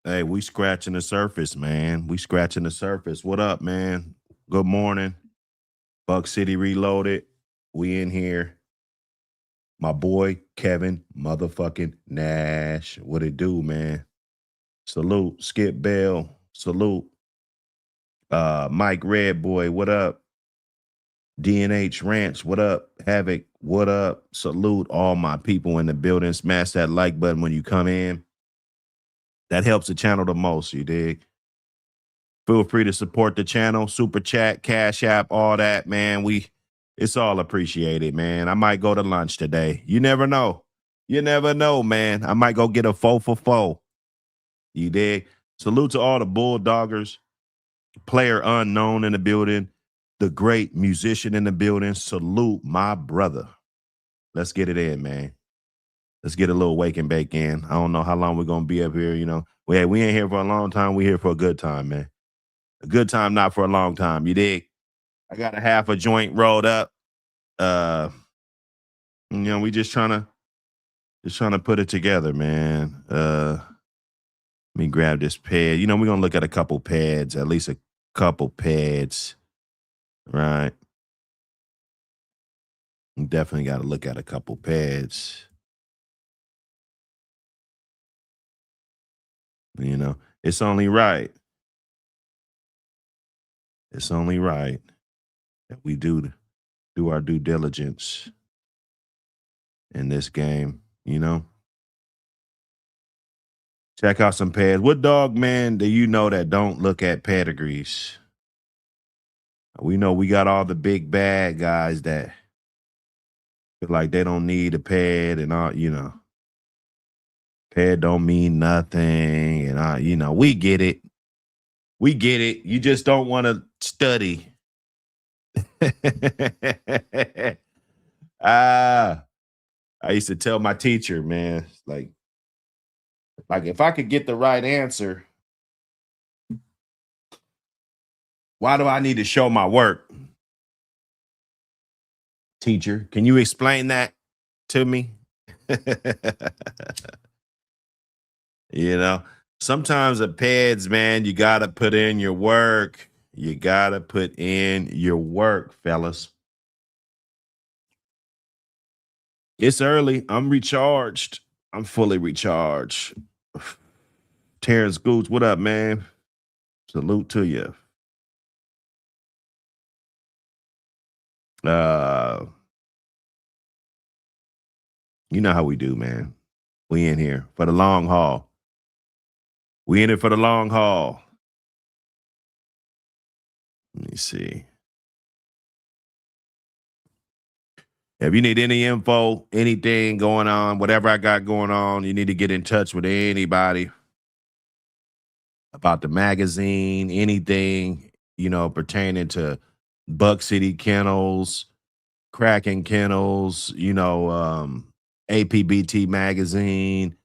Hey, we scratching the surface, man. We scratching the surface. What up, man? Good morning. Buck City Reloaded. We in here. My boy Kevin motherfucking Nash. What it do, man? Salute. Skip Bell. Salute. Mike Red Boy. What up? DNH Ranch. What up? Havoc. What up? Salute all my people in the building. Smash that like button when you come in. That helps the channel the most, you dig? Feel free to support the channel, super chat, cash app, all that, man. It's all appreciated, man. I might go to lunch today. You never know. You never know, man. I might go get a 4 for 4. You dig? Salute to all the Bulldoggers, player unknown in the building, the great musician in the building. Salute my brother. Let's get it in, man. Let's get a little wake and bake in. I don't know how long we're going to be up here, you know. We ain't here for a long time. We're here for a good time, man. A good time, not for a long time. You dig? I got a half a joint rolled up. You know, we just trying to put it together, man. Let me grab this pad. You know, we're going to look at a couple pads, at least a couple pads, right? We definitely got to look at a couple pads. You know, it's only right. It's only right that we do our due diligence in this game, you know? Check out some pads. What dog man do you know that don't look at pedigrees? We know we got all the big bad guys that feel like they don't need a pad and all, pad don't mean nothing. And we get it. We get it. You just don't want to study. I used to tell my teacher, man, like if I could get the right answer, why do I need to show my work? Teacher, can you explain that to me? Sometimes the pads, man, you got to put in your work. You got to put in your work, fellas. It's early. I'm recharged. I'm fully recharged. Terrence Gooch, what up, man? Salute to you. You know how we do, man. We in here for the long haul. We in it for the long haul. Let me see. If you need any info, anything going on, whatever I got going on, you need to get in touch with anybody about the magazine, anything, pertaining to Buck City Kennels, Cracking Kennels, APBT magazine,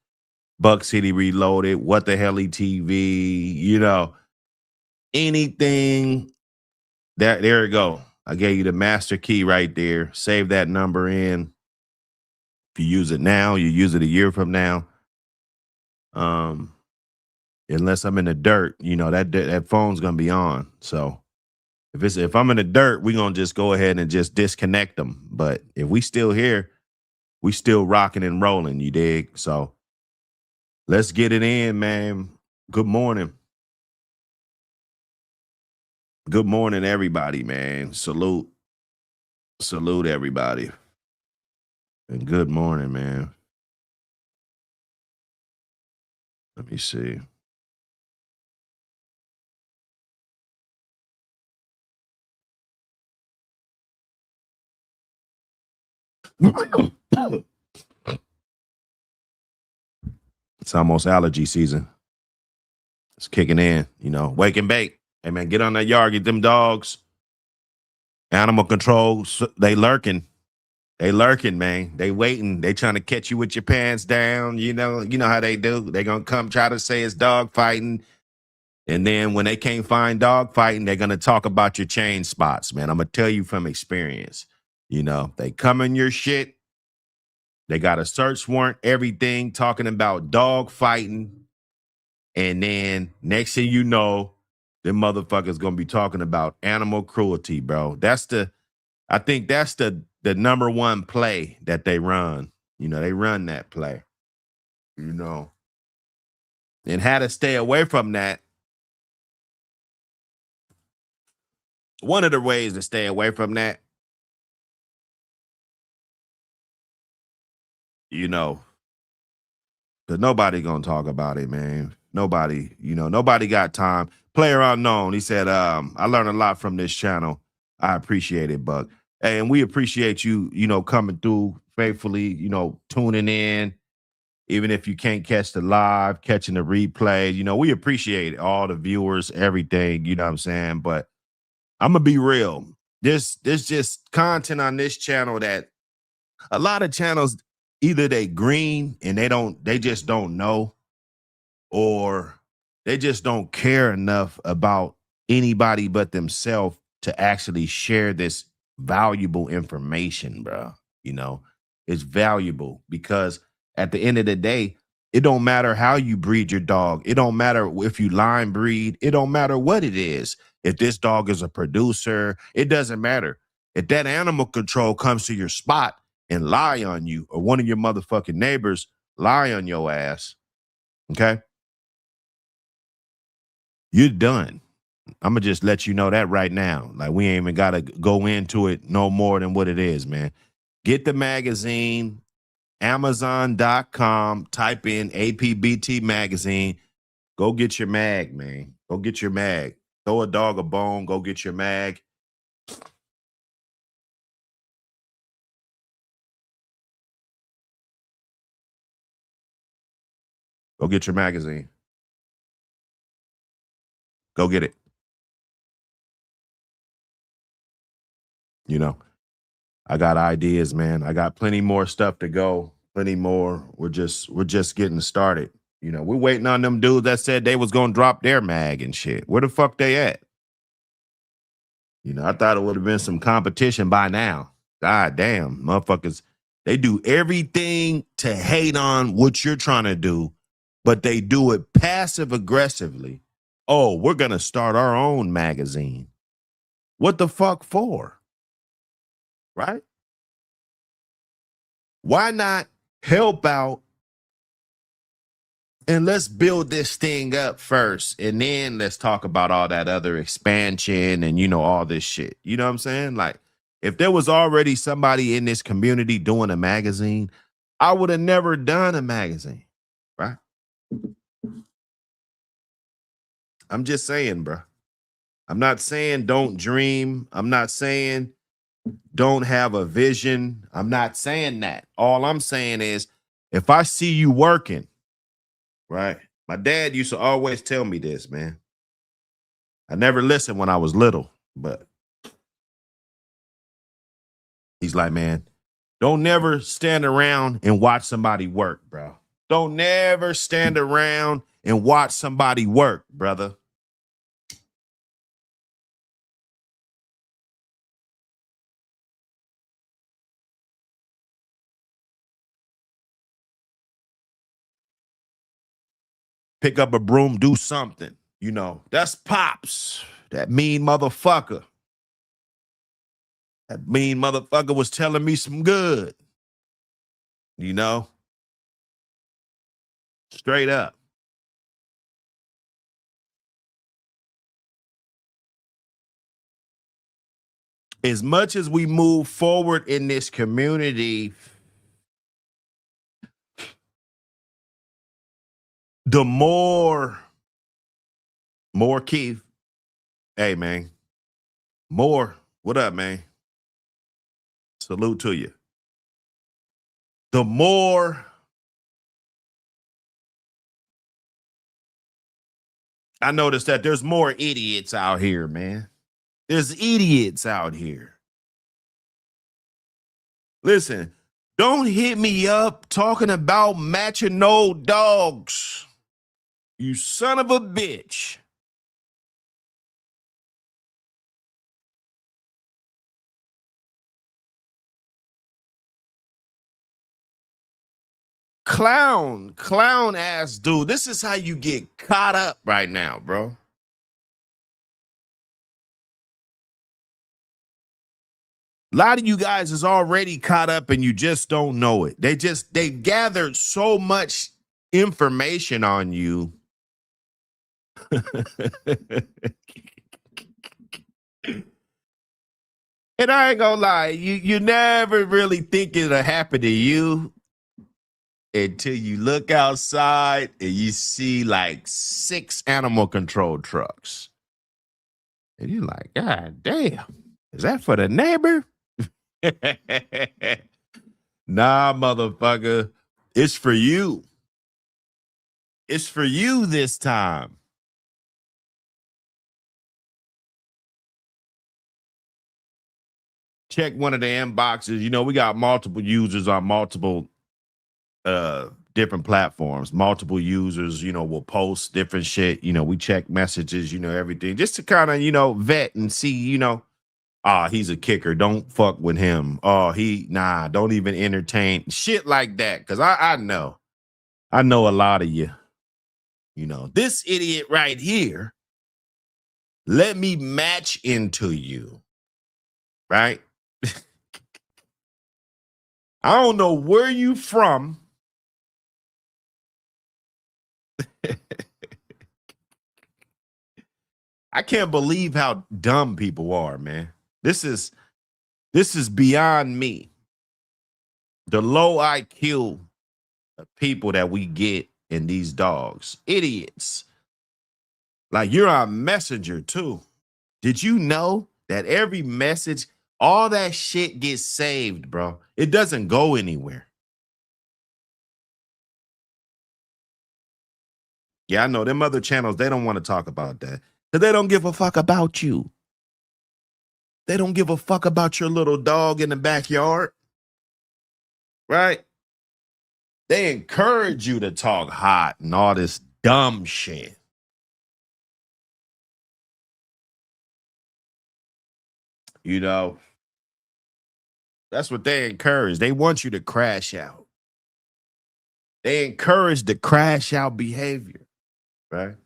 Buck City Reloaded, What the Hell TV, anything. There you go. I gave you the master key right there. Save that number in. If you use it now, you use it a year from now. Unless I'm in the dirt, that phone's gonna be on. So if I'm in the dirt, we're gonna just go ahead and just disconnect them. But if we still here, we still rocking and rolling, you dig? So let's get it in, man. Good morning. Good morning, everybody, man. Salute everybody. And good morning, man. Let me see. It's almost allergy season. It's kicking in, wake and bake. Hey, man, get on that yard, get them dogs. Animal control, they lurking. They lurking, man. They waiting. They trying to catch you with your pants down. You know how they do. They going to come try to say it's dog fighting. And then when they can't find dog fighting, they're going to talk about your chain spots, man. I'm going to tell you from experience. They come in your shit. They got a search warrant, everything, talking about dog fighting. And then next thing you know, the motherfuckers going to be talking about animal cruelty, bro. I think that's the number one play that they run. They run that play, and how to stay away from that. One of the ways to stay away from that, because nobody gonna talk about it, man. Nobody got time. Player Unknown, he said, I learned a lot from this channel. I appreciate it, Buck. And we appreciate you, coming through faithfully, tuning in, even if you can't catch the live, catching the replay. We appreciate all the viewers, everything, you know what I'm saying? But I'm gonna be real. There's just content on this channel that a lot of channels, either they green and they just don't know, or they just don't care enough about anybody but themselves to actually share this valuable information, bro. It's valuable because at the end of the day, it don't matter how you breed your dog. It don't matter if you line breed. It don't matter what it is. If this dog is a producer, it doesn't matter. If that animal control comes to your spot and lie on you, or one of your motherfucking neighbors lie on your ass, okay? You're done. I'm going to just let you know that right now. Like, we ain't even got to go into it no more than what it is, man. Get the magazine, Amazon.com, type in APBT magazine. Go get your mag, man. Go get your mag. Throw a dog a bone, go get your mag. Go get your magazine. Go get it. You know, I got ideas, man. I got plenty more stuff to go. Plenty more. We're just getting started. You know, we're waiting on them dudes that said they was gonna drop their mag and shit. Where the fuck they at? You know, I thought it would have been some competition by now. God damn, motherfuckers. They do everything to hate on what you're trying to do, but they do it passive aggressively. Oh, we're gonna start our own magazine. What the fuck for? Right? Why not help out and let's build this thing up first, and then let's talk about all that other expansion and, you know, all this shit. You know what I'm saying? Like, if there was already somebody in this community doing a magazine, I would have never done a magazine, right? I'm just saying, bro. I'm not saying don't dream. I'm not saying don't have a vision. I'm not saying that. All I'm saying is, if I see you working, right? My dad used to always tell me this, man. I never listened when I was little, but he's like, man, don't never stand around and watch somebody work, bro. Don't never stand around and watch somebody work, brother. Pick up a broom, do something. You know, that's Pops, that mean motherfucker. That mean motherfucker was telling me some good, you know, straight up. As much as we move forward in this community, the more Keith, hey man, more, what up, man? Salute to you. The more I noticed that there's more idiots out here, man. There's idiots out here. Listen, don't hit me up talking about matching no dogs. You son of a bitch. Clown ass dude. This is how you get caught up right now, bro. A lot of you guys is already caught up and you just don't know it. They've gathered so much information on you. And I ain't gonna lie, you never really think it'll happen to you until you look outside and you see like 6 animal control trucks. And you're like, God damn, is that for the neighbor? Nah, motherfucker. It's for you. It's for you this time. Check one of the inboxes. You know, we got multiple users on multiple different platforms. Multiple users, you know, will post different shit. You know, we check messages, you know, everything just to kind of, you know, vet and see, you know, he's a kicker. Don't fuck with him. Don't even entertain shit like that. Cause I know a lot of you. You know, this idiot right here, let me match into you. Right? I don't know where you from. I can't believe how dumb people are, man. This is beyond me. The low IQ people that we get in these dogs. Idiots. Like, you're our messenger too. Did you know that every message, all that shit gets saved, bro? It doesn't go anywhere. Yeah, I know them other channels, they don't want to talk about that. Because they don't give a fuck about you. They don't give a fuck about your little dog in the backyard. Right? They encourage you to talk hot and all this dumb shit. You know, that's what they encourage. They want you to crash out. They encourage the crash out behavior, right?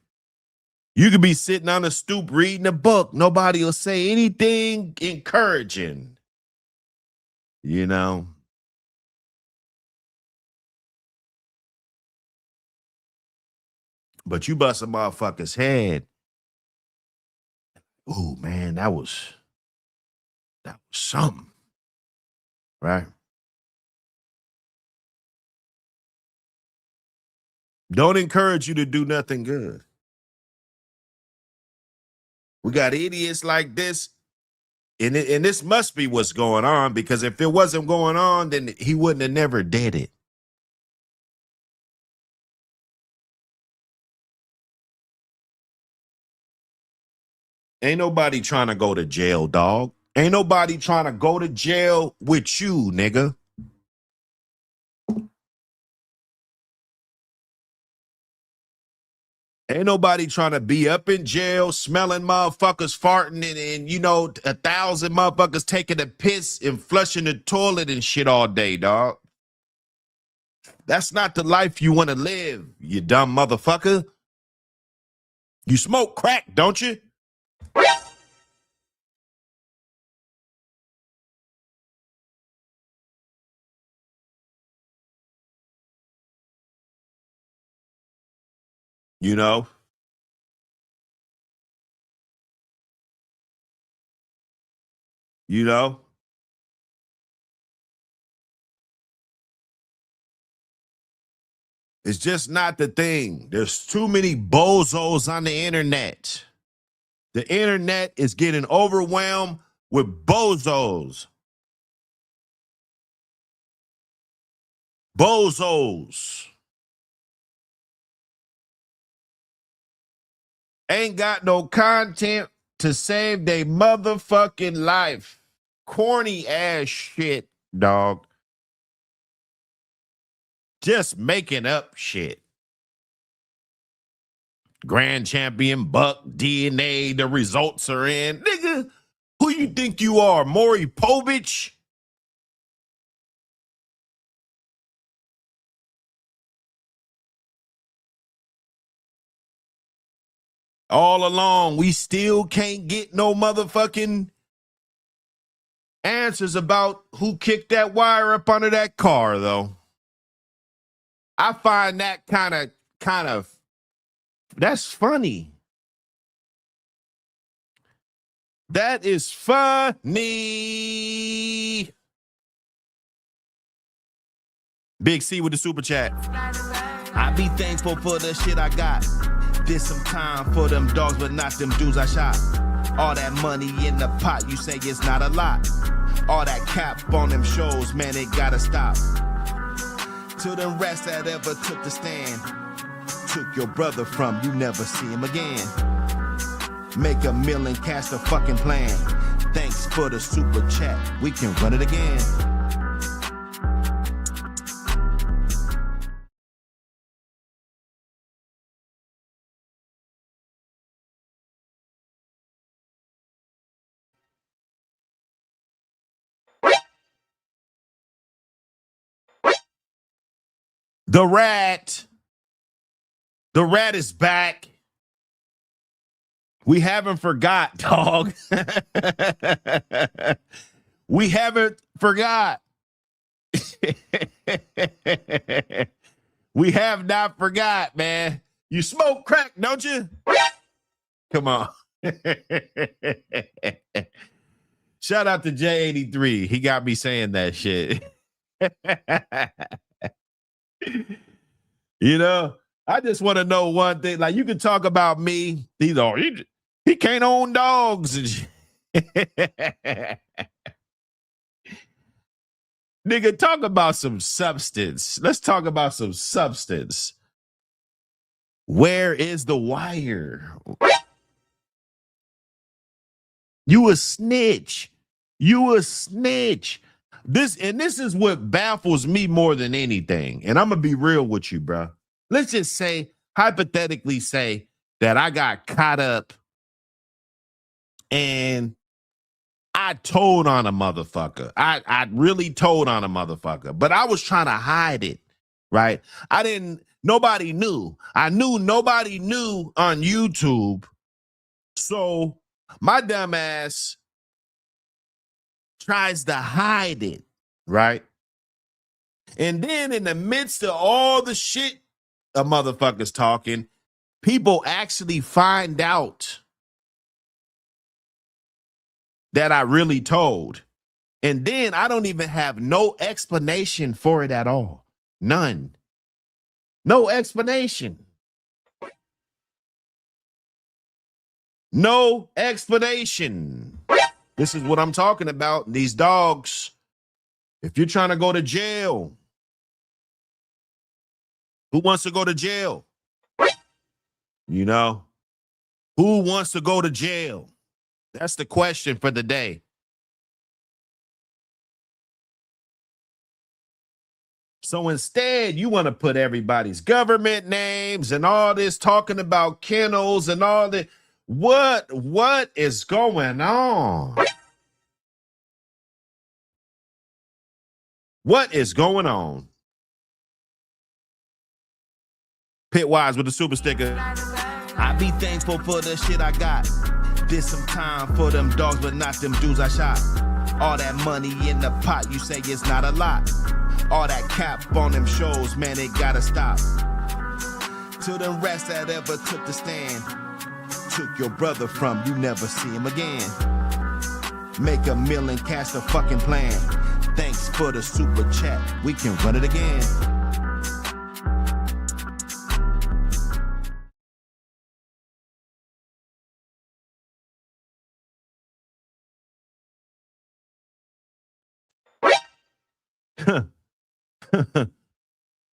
You could be sitting on a stoop reading a book. Nobody will say anything encouraging, you know? But you bust a motherfucker's head. Ooh, man, that was something, right? Don't encourage you to do nothing good. We got idiots like this, and this must be what's going on, because if it wasn't going on, then he wouldn't have never did it. Ain't nobody trying to go to jail, dog. Ain't nobody trying to go to jail with you, nigga. Ain't nobody trying to be up in jail smelling motherfuckers farting and you know, 1,000 motherfuckers taking a piss and flushing the toilet and shit all day, dog. That's not the life you want to live, you dumb motherfucker. You smoke crack, don't you? You know? You know? It's just not the thing. There's too many bozos on the internet. The internet is getting overwhelmed with bozos. Bozos. Ain't got no content to save their motherfucking life. Corny ass shit, dog. Just making up shit. Grand champion, buck, DNA, the results are in. Nigga, who you think you are, Maury Povich? All along, we still can't get no motherfucking answers about who kicked that wire up under that car, though. I find that kind of, that's funny. That is funny. Big C with the super chat. I be thankful for the shit I got. Did some time for them dogs, but not them dudes I shot. All that money in the pot, you say it's not a lot. All that cap on them shows, man, it gotta stop. To the rest that ever took the stand, took your brother from, you never see him again. Make $1 million, cast a fucking plan. Thanks for the super chat, we can run it again. The rat is back. We haven't forgot, dog. We haven't forgot. We have not forgot, man. You smoke crack, don't you? Come on. Shout out to J83. He got me saying that shit. You know, I just want to know one thing. Like, you can talk about me. He can't own dogs. Nigga, talk about some substance. Let's talk about some substance. Where is the wire? You a snitch. You a snitch. This is what baffles me more than anything. And I'm gonna be real with you, bro. Let's just say, hypothetically say, that I got caught up and I told on a motherfucker. I really told on a motherfucker, but I was trying to hide it, right? Nobody knew. I knew nobody knew on YouTube. So my dumb ass tries to hide it, right? And then in the midst of all the shit a motherfucker's talking, people actually find out that I really told. And then I don't even have no explanation for it at all. None. No explanation. No explanation. This is what I'm talking about. These dogs, if you're trying to go to jail, who wants to go to jail? You know, who wants to go to jail? That's the question for the day. So instead, you want to put everybody's government names and all this talking about kennels and all that. What is going on? What is going on? Pitwise with the super sticker. I be thankful for the shit I got. Did some time for them dogs, but not them dudes I shot. All that money in the pot, you say it's not a lot. All that cap on them shows, man, it gotta stop. To the rest that ever took the stand, took your brother from, you never see him again. Make $1 million, cash the fucking plan. Thanks for the super chat, we can run it again.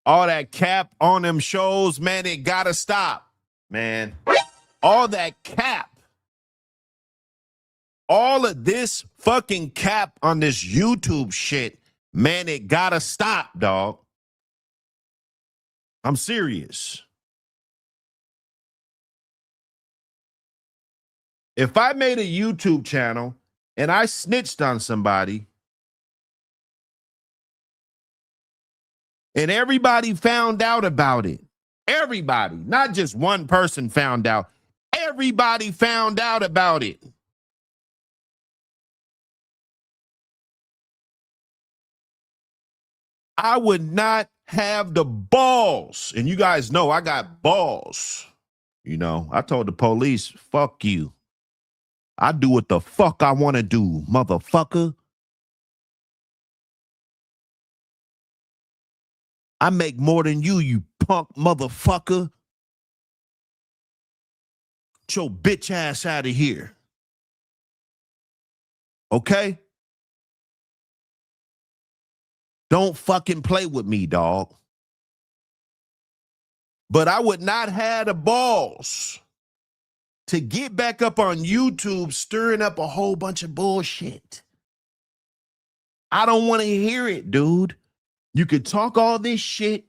All that cap on them shows, man, it gotta stop, man. All that cap. All of this fucking cap on this YouTube shit, man, it gotta stop, dog. I'm serious. If I made a YouTube channel and I snitched on somebody, and everybody found out about it. Everybody, not just one person found out. Everybody found out about it. I would not have the balls. And you guys know I got balls. You know, I told the police, fuck you. I do what the fuck I want to do, motherfucker. I make more than you punk motherfucker. Get your bitch ass out of here. Okay? Don't fucking play with me, dog. But I would not have the balls to get back up on YouTube stirring up a whole bunch of bullshit. I don't want to hear it, dude. You could talk all this shit.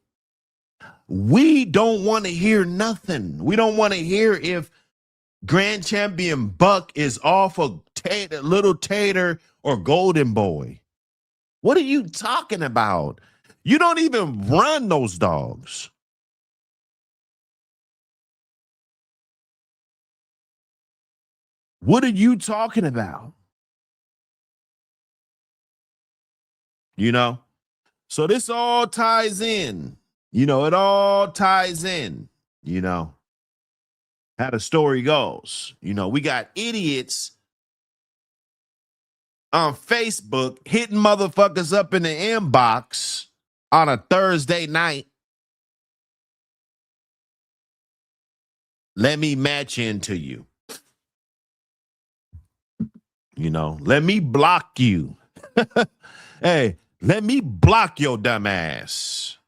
We don't want to hear nothing. We don't want to hear if Grand Champion Buck is off of Little Tater or Golden Boy. What are you talking about? You don't even run those dogs. What are you talking about? You know? So this all ties in. You know, it all ties in, you know, how the story goes. You know, we got idiots on Facebook, hitting motherfuckers up in the inbox on a Thursday night. Let me match into you. You know, let me block you. Hey, let me block your dumb ass.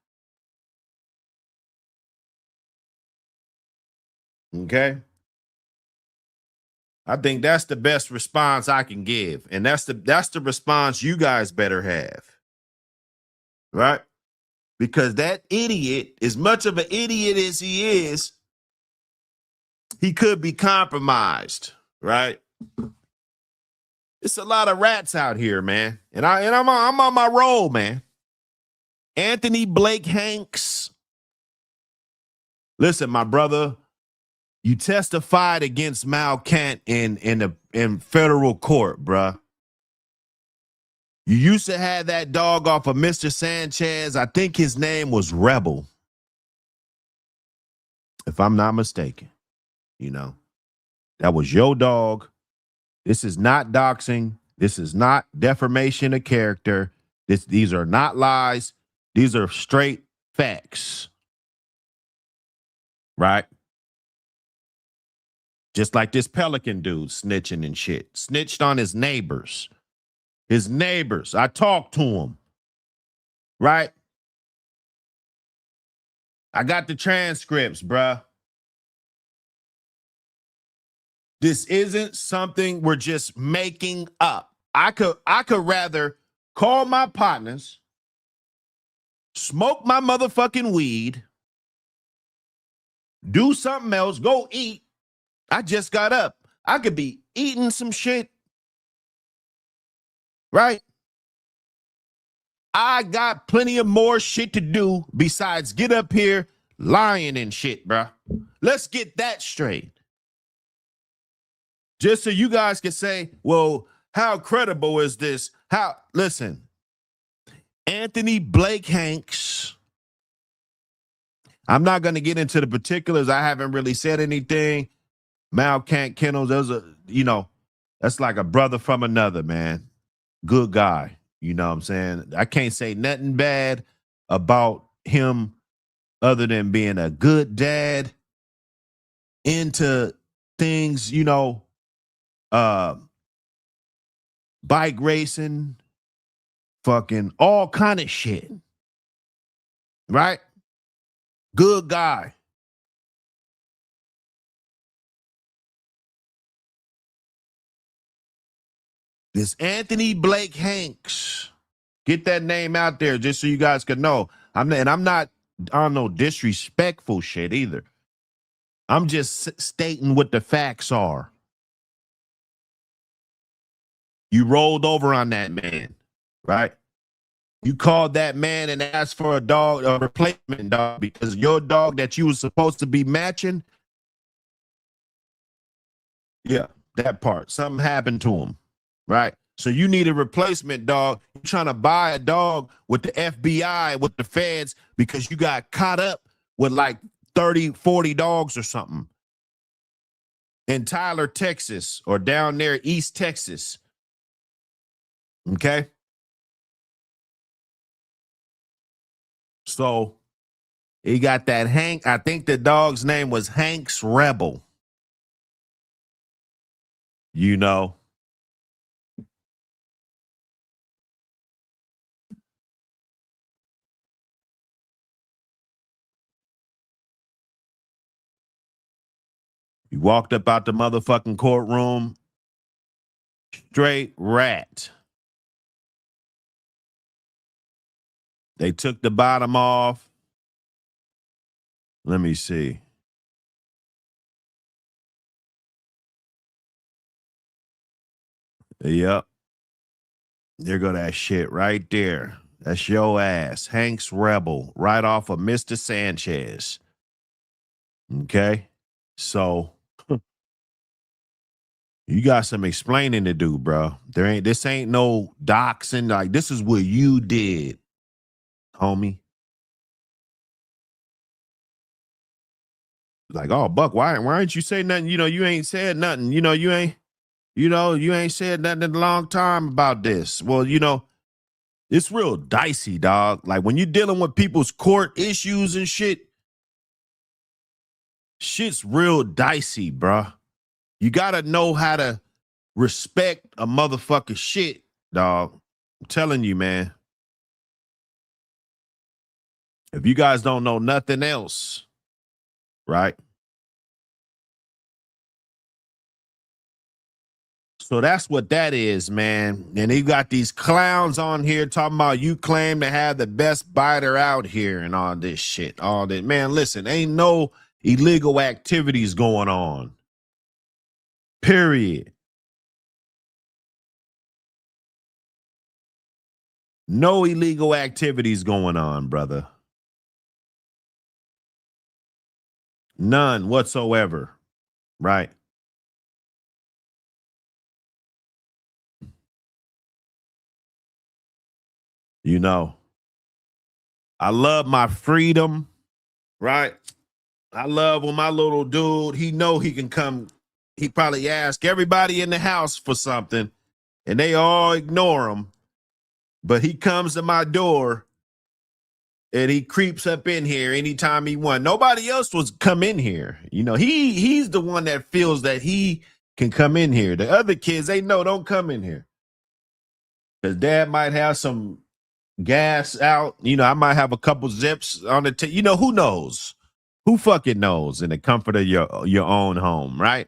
Okay? I think that's the best response I can give. And that's the response you guys better have. Right? Because that idiot, as much of an idiot as he is, he could be compromised, right? It's a lot of rats out here, man. And I'm on my roll, man. Anthony Blake Hanks. Listen, my brother, you testified against Mal Kent in federal court, bruh. You used to have that dog off of Mr. Sanchez. I think his name was Rebel, if I'm not mistaken. You know, that was your dog. This is not doxing. This is not defamation of character. These are not lies. These are straight facts. Right? Just like this Pelican dude snitching and shit. Snitched on his neighbors. His neighbors. I talked to him. Right? I got the transcripts, bruh. This isn't something we're just making up. I could rather call my partners, smoke my motherfucking weed, do something else, go eat. I just got up. I could be eating some shit. Right? I got plenty of more shit to do besides get up here lying and shit, bruh. Let's get that straight. Just so you guys can say, well, how credible is this? Listen, Anthony Blake Hanks. I'm not going to get into the particulars. I haven't really said anything. Mal Kent Kennels, that's like a brother from another, man. Good guy. You know what I'm saying? I can't say nothing bad about him other than being a good dad, into things, bike racing, fucking all kind of shit. Right? Good guy. This Anthony Blake Hanks. Get that name out there just so you guys can know. I'm not on no disrespectful shit either. I'm just stating what the facts are. You rolled over on that man, right? You called that man and asked for a replacement dog, because your dog that you was supposed to be matching, yeah, that part. Something happened to him, right? So you need a replacement dog. You're trying to buy a dog with the FBI, with the feds, because you got caught up with like 30, 40 dogs or something in Tyler, Texas, or down there, East Texas. Okay? So he got that Hank. I think the dog's name was Hank's Rebel. You know. He walked up out the motherfucking courtroom. Straight rat. They took the bottom off. Let me see. Yep. There go that shit right there. That's your ass. Hank's Rebel, right off of Mr. Sanchez. Okay? So you got some explaining to do, bro. This ain't no doxing. Like, this is what you did, homie. Like, oh, Buck, why aren't you saying nothing? You ain't said nothing. You ain't. You know, you ain't said nothing in a long time about this. Well, you know, it's real dicey, dog. Like when you're dealing with people's court issues and shit's real dicey, bruh. You gotta know how to respect a motherfucker shit, dog. I'm telling you, man. If you guys don't know nothing else, right? So that's what that is, man. And you got these clowns on here talking about you claim to have the best biter out here and all this shit. All that. Man, listen, ain't no illegal activities going on. Period. No illegal activities going on, brother. None whatsoever. Right? You know, I love my freedom, right? I love when my little dude, he know he can come, he probably ask everybody in the house for something and they all ignore him. But he comes to my door and he creeps up in here anytime he wants. Nobody else was come in here. You know, he's the one that feels that he can come in here. The other kids, they know don't come in here. Because dad might have some gas out. You know, I might have a couple zips on the you know, who knows? Who fucking knows in the comfort of your own home, right?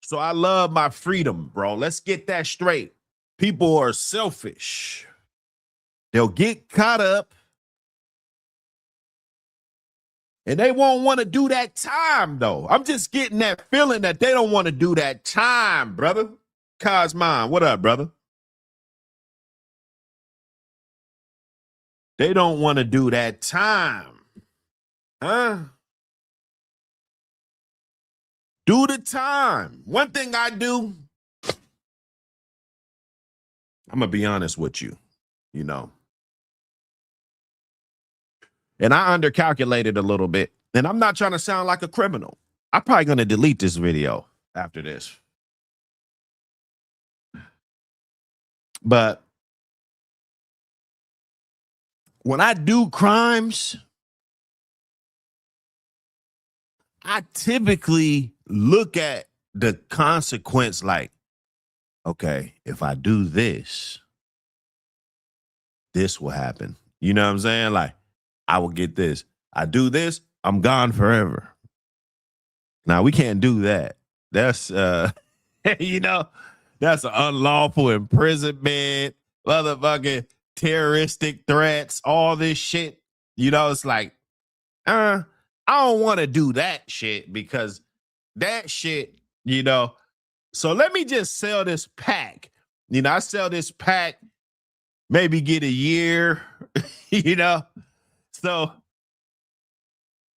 So I love my freedom, bro. Let's get that straight. People are selfish. They'll get caught up and they won't want to do that time, though. I'm just getting that feeling that they don't want to do that time, brother. Cosmine, what up, brother? They don't want to do that time. Huh? Do the time. One thing I do, I'm going to be honest with you, you know. And I undercalculated a little bit. And I'm not trying to sound like a criminal. I'm probably going to delete this video after this. But when I do crimes, I typically look at the consequence like, okay, if I do this, this will happen. You know what I'm saying? Like, I will get this. I do this, I'm gone forever. Now, we can't do that. That's, you know, that's an unlawful imprisonment, motherfucking terroristic threats, all this shit. You know, it's like, I don't want to do that shit because that shit, you know. So let me just sell this pack. You know, I sell this pack, maybe get a year, you know. So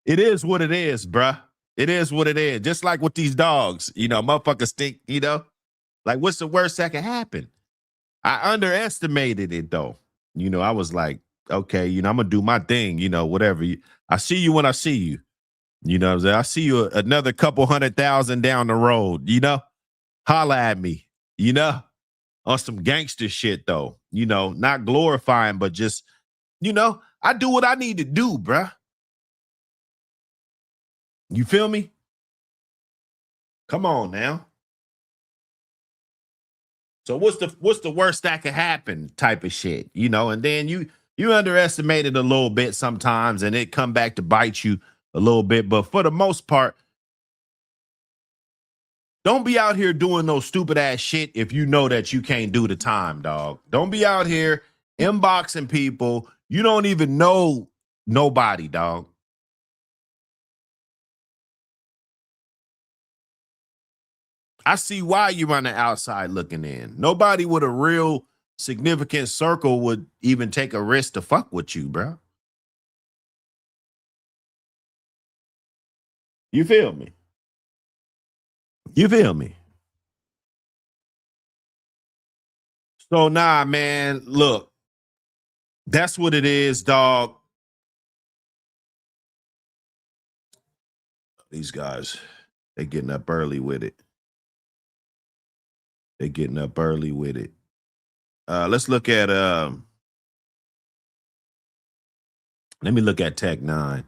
it is what it is, bruh. It is what it is. Just like with these dogs, you know, motherfuckers think, you know, like what's the worst that can happen? I underestimated it though. You know, I was like, okay, you know, I'm gonna do my thing, you know, whatever. I see you when I see you. You know what I'm saying? I see you another couple 100,000 down the road, you know? Holla at me, you know? On some gangster shit though. You know, not glorifying, but just, you know, I do what I need to do, bruh. You feel me? Come on now. So what's the worst that could happen type of shit, you know? And then you underestimate it a little bit sometimes and it come back to bite you a little bit, but for the most part, don't be out here doing no stupid ass shit if you know that you can't do the time, dog. Don't be out here inboxing people. You don't even know nobody, dog. I see why you're on the outside looking in. Nobody with a real significant circle would even take a risk to fuck with you, bro. You feel me? You feel me? So nah, man, look, that's what it is, dog. These guys, they getting up early with it. They getting up early with it. Let's look at let me look at Tech 9.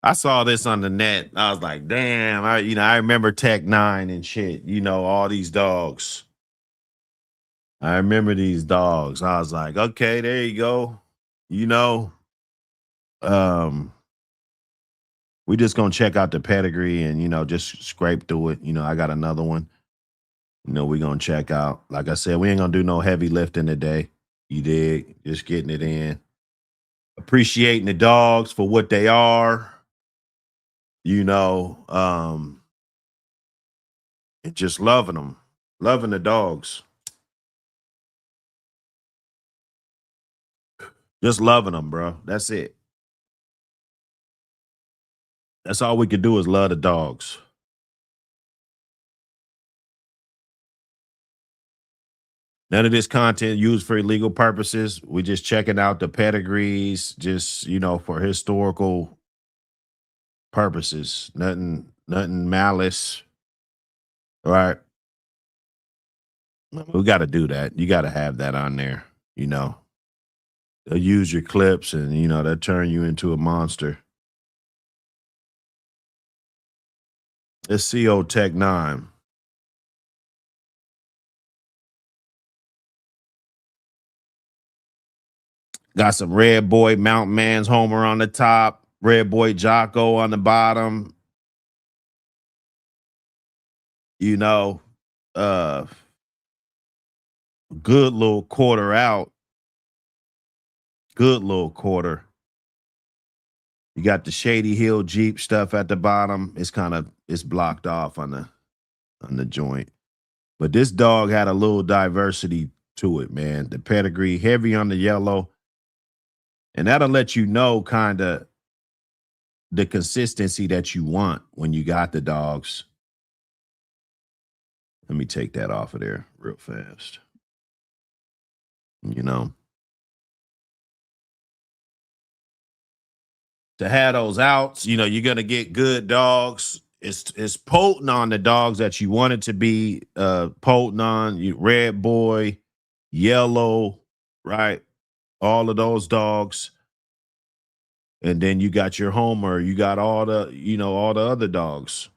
I saw this on the net. I was like, damn, I remember Tech 9 and shit, all these dogs. I remember these dogs. I was like, okay, there you go. We just gonna check out the pedigree and just scrape through it. I got another one. We're gonna check out. Like I said, we ain't gonna do no heavy lifting today. You dig? Just getting it in. Appreciating the dogs for what they are. And just loving them. Loving the dogs. Just loving them, bro. That's it. That's all we could do is love the dogs. None of this content used for illegal purposes. We just checking out the pedigrees, just for historical purposes. Nothing malice. All right. We got to do that. You got to have that on there. They'll use your clips and they'll turn you into a monster. Let's see old Tech 9. Got some Red Boy Mountain Man's Homer on the top, Red Boy Jocko on the bottom. Good little quarter out. Good little quarter. You got the Shady Hill Jeep stuff at the bottom. It's blocked off on the joint. But this dog had a little diversity to it, man. The pedigree, heavy on the yellow. And that'll let you know kind of the consistency that you want when you got the dogs. Let me take that off of there real fast. To have those outs, you're gonna get good dogs. It's potent on the dogs that you want it to be potent on. Red Boy, yellow, right? All of those dogs. And then you got your Homer. You got all the other dogs.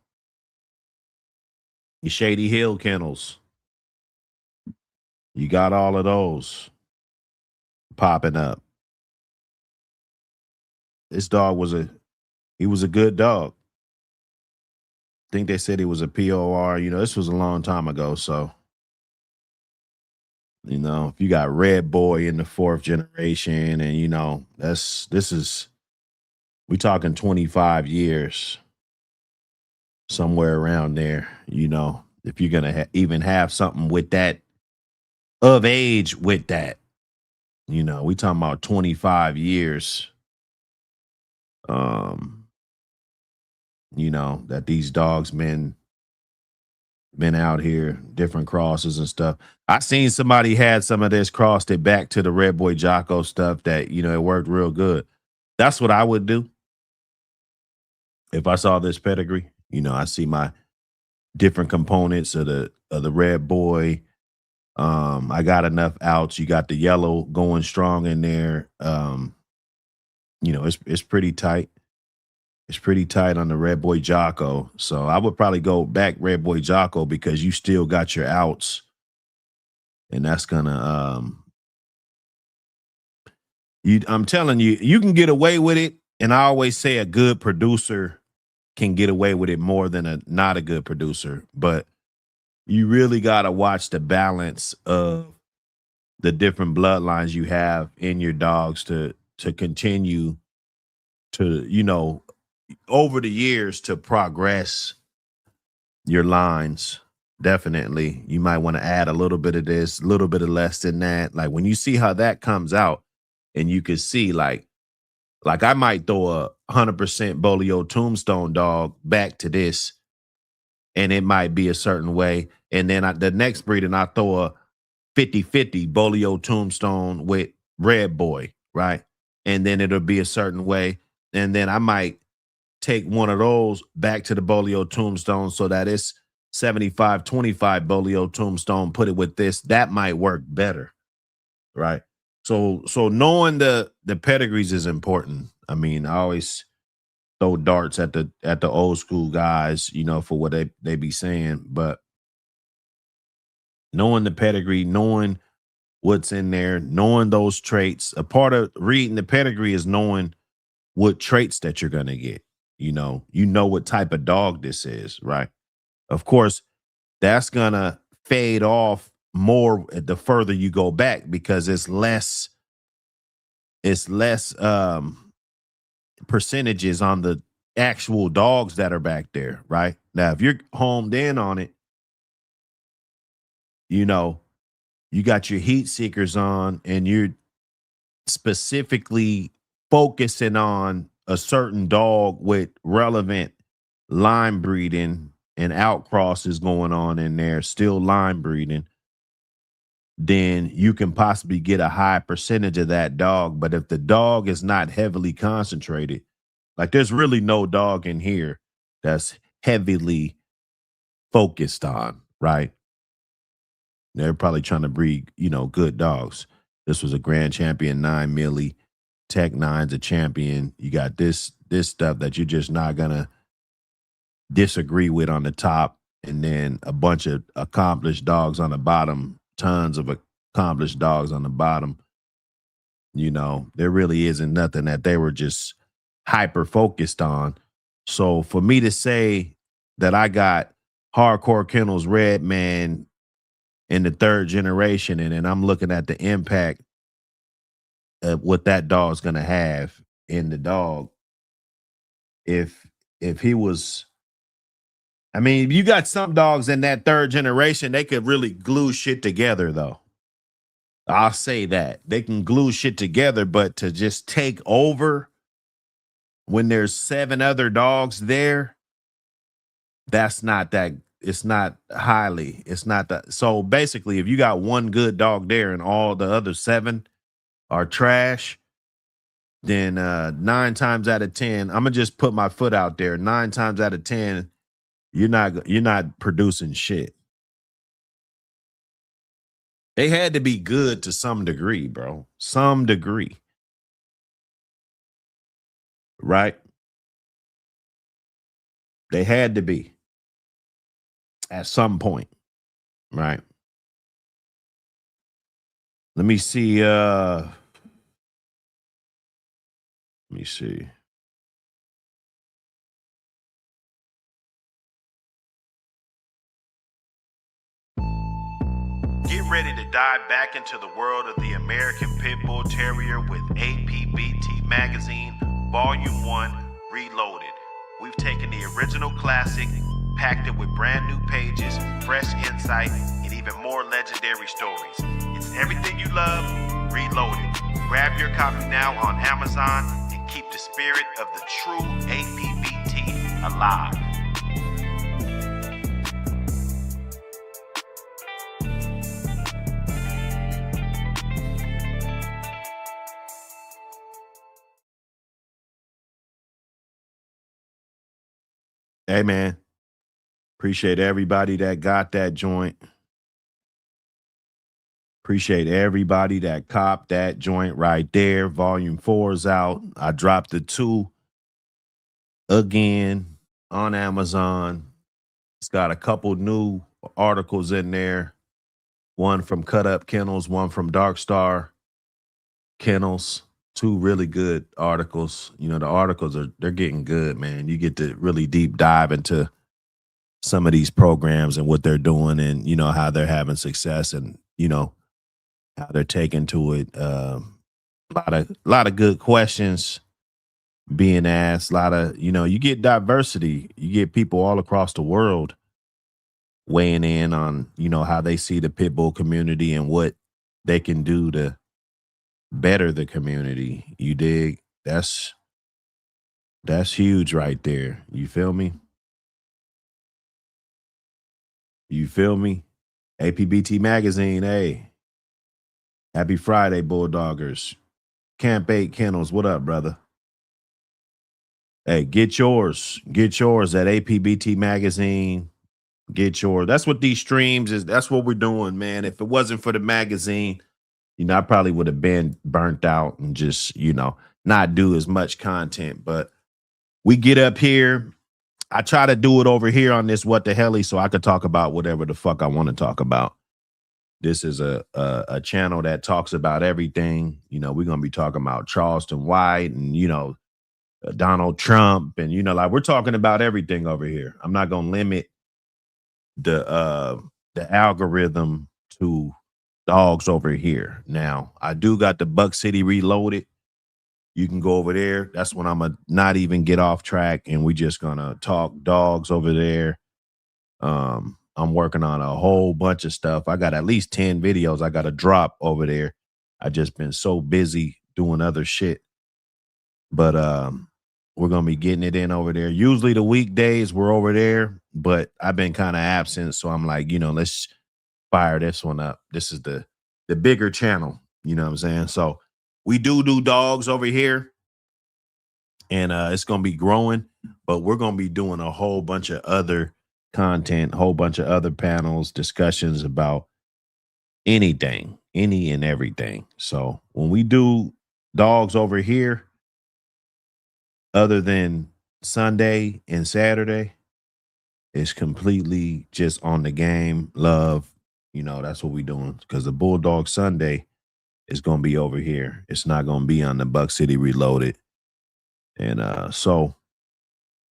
Your Shady Hill kennels. You got all of those popping up. This dog was a good dog. I think they said he was a POR. This was a long time ago. So, if you got Red Boy in the 4th generation and, we talking 25 years, somewhere around there, if you're going to even have something with that of age with that, we talking about 25 years. That these dogs been out here, different crosses and stuff. I seen somebody had some of this, crossed it back to the Red Boy Jocko stuff that, it worked real good. That's what I would do. If I saw this pedigree, I see my different components of the Red Boy. I got enough outs. You got the yellow going strong in there. It's pretty tight. It's pretty tight on the Red Boy Jocko. So I would probably go back Red Boy Jocko because you still got your outs. And that's gonna I'm telling you, you can get away with it. And I always say a good producer can get away with it more than not a good producer. But you really gotta watch the balance of the different bloodlines you have in your dogs to continue to, over the years to progress your lines. Definitely. You might want to add a little bit of this, a little bit of less than that. Like when you see how that comes out and you can see like I might throw a 100% Bolio Tombstone dog back to this and it might be a certain way. And then the next breed and I throw a 50-50 Bolio Tombstone with Red Boy, right? And then it'll be a certain way. And then I might take one of those back to the Bolio Tombstone so that it's 75-25 Bolio Tombstone, put it with this, that might work better, right? So knowing the pedigrees is important. I mean, I always throw darts at the old school guys, you know, for what they be saying, but knowing the pedigree, knowing what's in there, knowing those traits. A part of reading the pedigree is knowing what traits that you're going to get. You know what type of dog this is, right? Of course, that's going to fade off more the further you go back because it's less percentages on the actual dogs that are back there, right? Now, if you're homed in on it, you know, you got your heat seekers on and you're specifically focusing on a certain dog with relevant line breeding and outcrosses going on in there, still line breeding, then you can possibly get a high percentage of that dog. But if the dog is not heavily concentrated, like there's really no dog in here that's heavily focused on, right? They're probably trying to breed, good dogs. This was a grand champion 9 milli. Tech Nine's a champion. You got this stuff that you're just not gonna disagree with on the top, and then a bunch of accomplished dogs on the bottom, tons of accomplished dogs on the bottom. There really isn't nothing that they were just hyper focused on. So for me to say that I got Hardcore Kennels Red Man in the 3rd generation, and then I'm looking at the impact of what that dog's gonna have in the dog. If he was, I mean, you got some dogs in that 3rd generation, they could really glue shit together, though. I'll say that. They can glue shit together, but to just take over when there's 7 other dogs there, that's not that. It's not highly. It's not that. So basically, if you got one good dog there and all the other 7 are trash, then 9 times out of 10, I'm gonna just put my foot out there. 9 times out of 10, you're not producing shit. They had to be good to some degree, bro. Some degree. Right? They had to be at some point. Right? Let me see. Let me see. Get ready to dive back into the world of the American Pit Bull Terrier with APBT Magazine, Volume 1, Reloaded. We've taken the original classic, packed it with brand new pages, fresh insight, and even more legendary stories. It's everything you love, reloaded. Grab your copy now on Amazon and keep the spirit of the true APBT alive. Hey, man. Appreciate everybody that got that joint. Appreciate everybody that copped that joint right there. Volume 4 is out. I dropped the 2 again on Amazon. It's got a couple new articles in there. One from Cut Up Kennels, one from Dark Star Kennels. 2 really good articles. The articles they're getting good, man. You get to really deep dive into some of these programs and what they're doing and, how they're having success and, how they're taking to it. A lot of good questions being asked. A lot of, you get diversity. You get people all across the world weighing in on, how they see the pit bull community and what they can do to better the community. You dig? That's huge right there. You feel me? You feel me? APBT Magazine, hey. Happy Friday, Bulldoggers. Camp 8 Kennels, what up, brother? Hey, get yours. Get yours at APBT magazine. Get yours. That's what these streams is. That's what we're doing, man. If it wasn't for the magazine, I probably would have been burnt out and just, not do as much content. But we get up here. I try to do it over here on this What the Helly so I could talk about whatever the fuck I want to talk about. This is a channel that talks about everything. We're gonna be talking about Charleston White and Donald Trump and like we're talking about everything over here. I'm not gonna limit the algorithm to dogs over here. Now I do got the Buck City Reloaded. You can go over there. That's when I'm gonna not even get off track and we just gonna talk dogs over there. I'm working on a whole bunch of stuff. I got at least 10 videos I got to drop over there. I just been so busy doing other shit. But we're going to be getting it in over there. Usually the weekdays we're over there, but I've been kind of absent. So I'm like, let's fire this one up. This is the bigger channel. You know what I'm saying? So we do dogs over here. And it's going to be growing. But we're going to be doing a whole bunch of other content, whole bunch of other panels, discussions about anything, any and everything. So when we do dogs over here, other than Sunday and Saturday, it's completely just on the game, love. That's what we're doing. Because the Bulldog Sunday is going to be over here. It's not going to be on the Buck City Reloaded. And so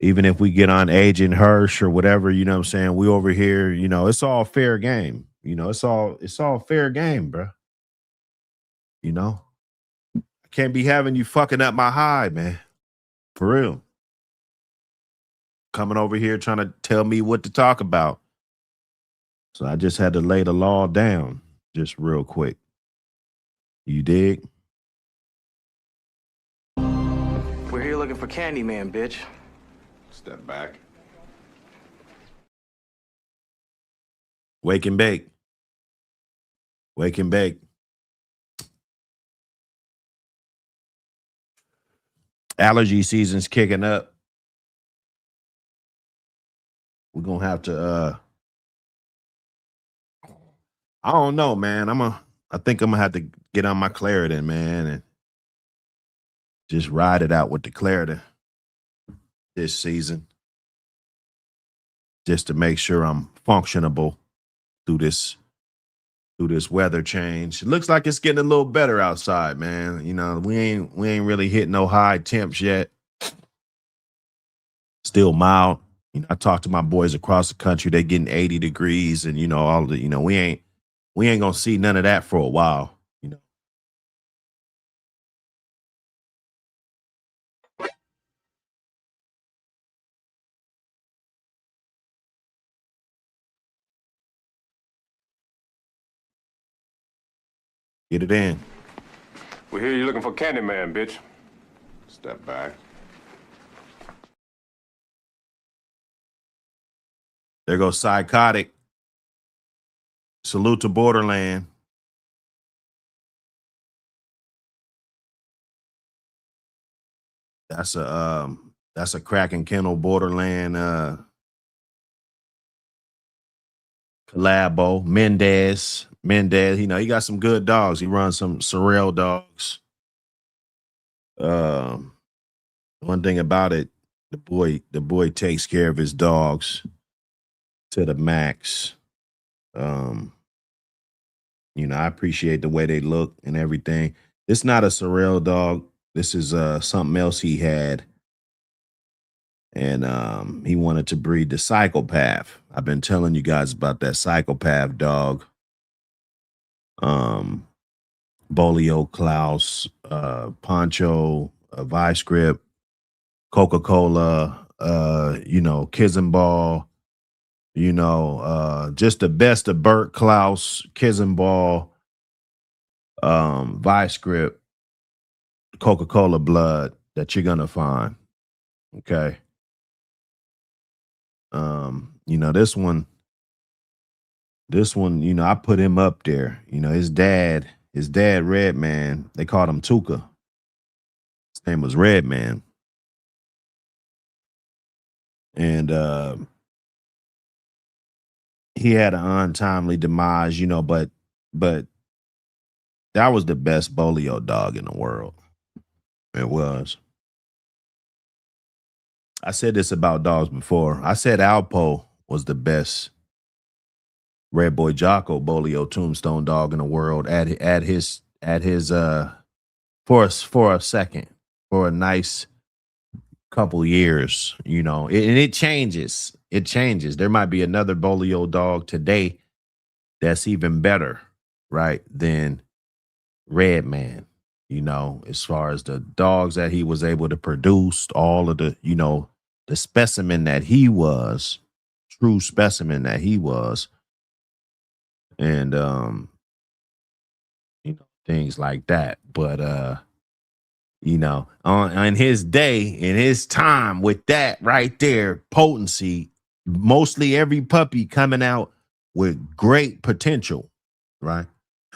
even if we get on Agent Hirsch or whatever, what I'm saying, we over here, it's all fair game. It's all fair game, bro. I can't be having you fucking up my high, man. For real. Coming over here trying to tell me what to talk about. So I just had to lay the law down just real quick. You dig? We're here looking for Candyman, bitch. Step back. Wake and bake. Wake and bake. Allergy season's kicking up. We're gonna have to I don't know, man. I think I'm gonna have to get on my Claritin, man, and just ride it out with the Claritin this season. Just to make sure I'm functionable through this weather change. It looks like it's getting a little better outside, man. We ain't really hitting no high temps yet. Still mild. I talked to my boys across the country. They getting 80 degrees and all the, we ain't gonna see none of that for a while. Get it in. We hear you looking for Candyman, bitch. Step back. There goes Psychotic. Salute to Borderland. That's a cracking kennel Borderland collabo. Mendez, he got some good dogs. He runs some Sorrel dogs. One thing about it, the boy takes care of his dogs to the max. I appreciate the way they look and everything. It's not a Sorrel dog. This is something else he had. And he wanted to breed the Psychopath. I've been telling you guys about that Psychopath dog. Bolio Klaus, Poncho, Vice Grip, Coca-Cola, Kizenball, just the best of Bert Klaus, Kizenball, Vice Grip, Coca-Cola blood that you're gonna find. Okay. This one, I put him up there. His dad, Red Man, they called him Tuka. His name was Red Man. And he had an untimely demise, but that was the best Bolio dog in the world. It was. I said this about dogs before. I said Alpo was the best Red Boy Jocko Bolio tombstone dog in the world at his for a second, for a nice couple years, and it changes. It changes. There might be another Bolio dog today that's even better, right, than Redman, as far as the dogs that he was able to produce, all of the, the specimen that he was, true specimen that he was, and things like that. But on his day, in his time with that right there, potency, mostly every puppy coming out with great potential, right?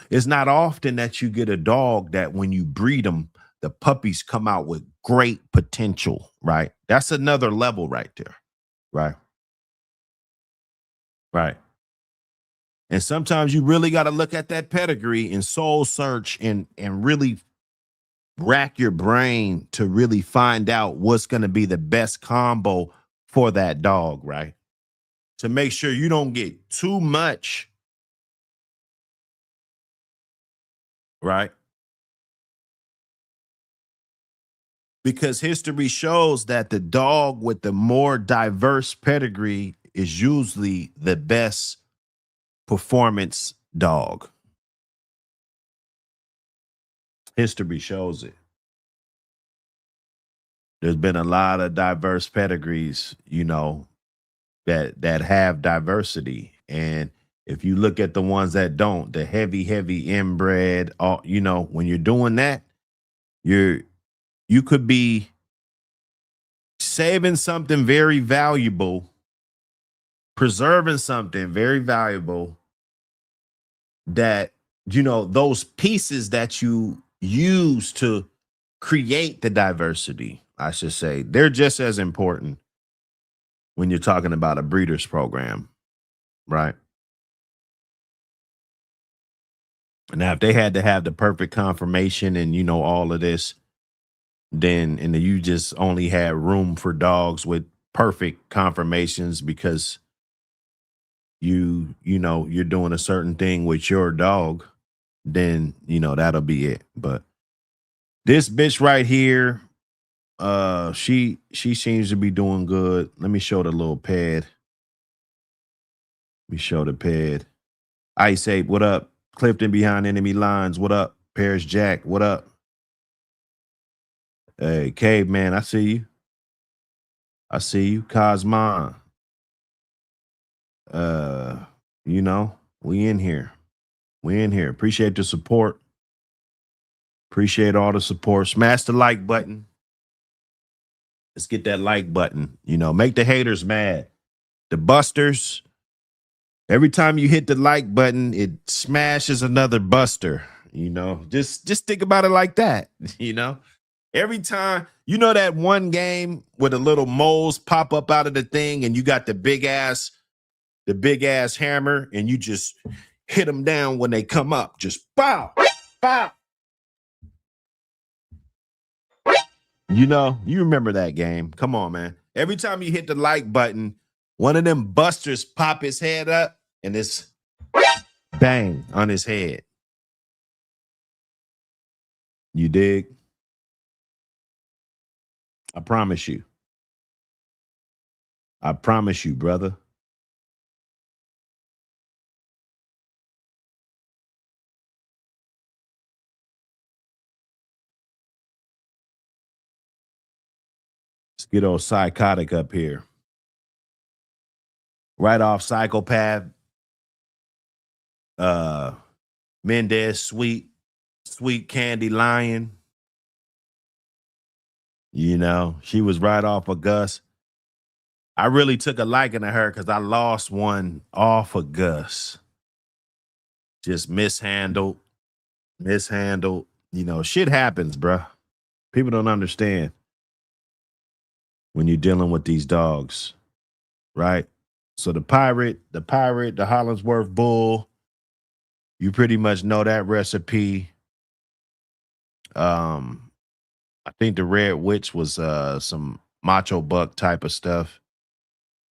It's not often that you get a dog that when you breed them, the puppies come out with great potential, right? That's another level right there, right? Right. And sometimes you really got to look at that pedigree and soul search and really rack your brain to really find out what's going to be the best combo for that dog, right? To make sure you don't get too much, right? Because history shows that the dog with the more diverse pedigree is usually the best performance dog. History shows it. There's been a lot of diverse pedigrees, that have diversity. And if you look at the ones that don't, the heavy inbred, when you're doing that, you could be saving something very valuable, preserving something very valuable that, those pieces that you use to create the diversity, I should say, they're just as important when you're talking about a breeder's program, right? Now, if they had to have the perfect confirmation and, all of this, then, and you just only had room for dogs with perfect confirmations because you're doing a certain thing with your dog, then, that'll be it. But this bitch right here, she seems to be doing good. Let me show the little pad. Let me show the pad. Ice Ape, what up? Clifton behind enemy lines, what up? Paris Jack, what up? Hey, Caveman, I see you. I see you. Cosmon. We in here. We in here. Appreciate the support. Appreciate all the support. Smash the like button. Let's get that like button. Make the haters mad. The busters. Every time you hit the like button, it smashes another buster. Just think about it like that. Every time, that one game where the little moles pop up out of the thing and you got the big ass hammer and you just hit them down when they come up. Just bow, bow. You remember that game. Come on, man. Every time you hit the like button, one of them busters pop his head up and it's bang on his head. You dig? I promise you. I promise you, brother. Let's get old Psychotic up here. Right off Psychopath. Mendez, sweet candy lion. She was right off of Gus. I really took a liking to her because I lost one off of Gus. Just mishandled. Shit happens, bruh. People don't understand when you're dealing with these dogs. right? So the pirate, the Hollandsworth bull, you pretty much know that recipe. I think the red witch was some macho buck type of stuff.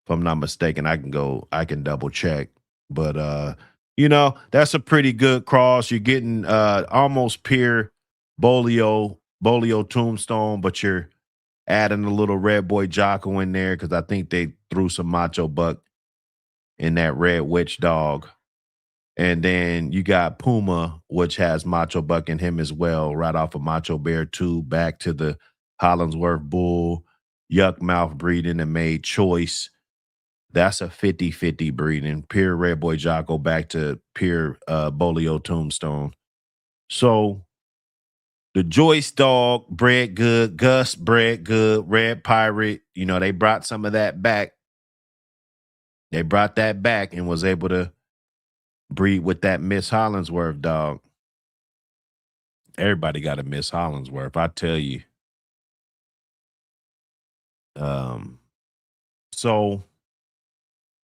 If I'm not mistaken, I can double check. But you know, that's a pretty good cross. You're getting almost pure Bolio tombstone, but you're adding a little red boy Jocko in there because I think they threw some macho buck in that red witch dog. And then you got Puma, which has Macho Buck in him as well, right off of Macho Bear 2, back to the Hollandsworth Bull, Yuck Mouth breeding and made choice. That's a 50-50 breeding. Pure Red Boy Jocko back to pure Bolio Tombstone. So the Joyce dog bred good, Gus bred good, Red Pirate, you know, they brought some of that back. They brought that back and was able to breed with that Miss Hollandsworth dog. Everybody got a Miss Hollandsworth, I tell you. So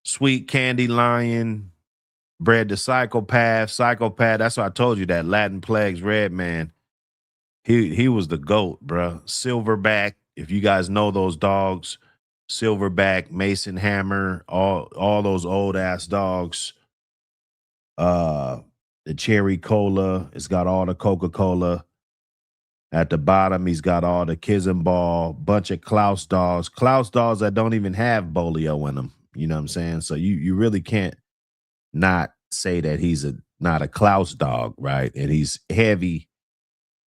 Sweet Candy Lion bred the Psychopath. Psychopath, that's why I told you that Latin Plagues Red Man. He was the GOAT, bro. Silverback, if you guys know those dogs, Silverback, Mason Hammer, all those old ass dogs. The Cherry Cola, it's got all the Coca-Cola. At the bottom, he's got all the Kizenball, bunch of Klaus dogs that don't even have Bolio in them. You know what I'm saying? So you really can't not say that he's not a Klaus dog, right? And he's heavy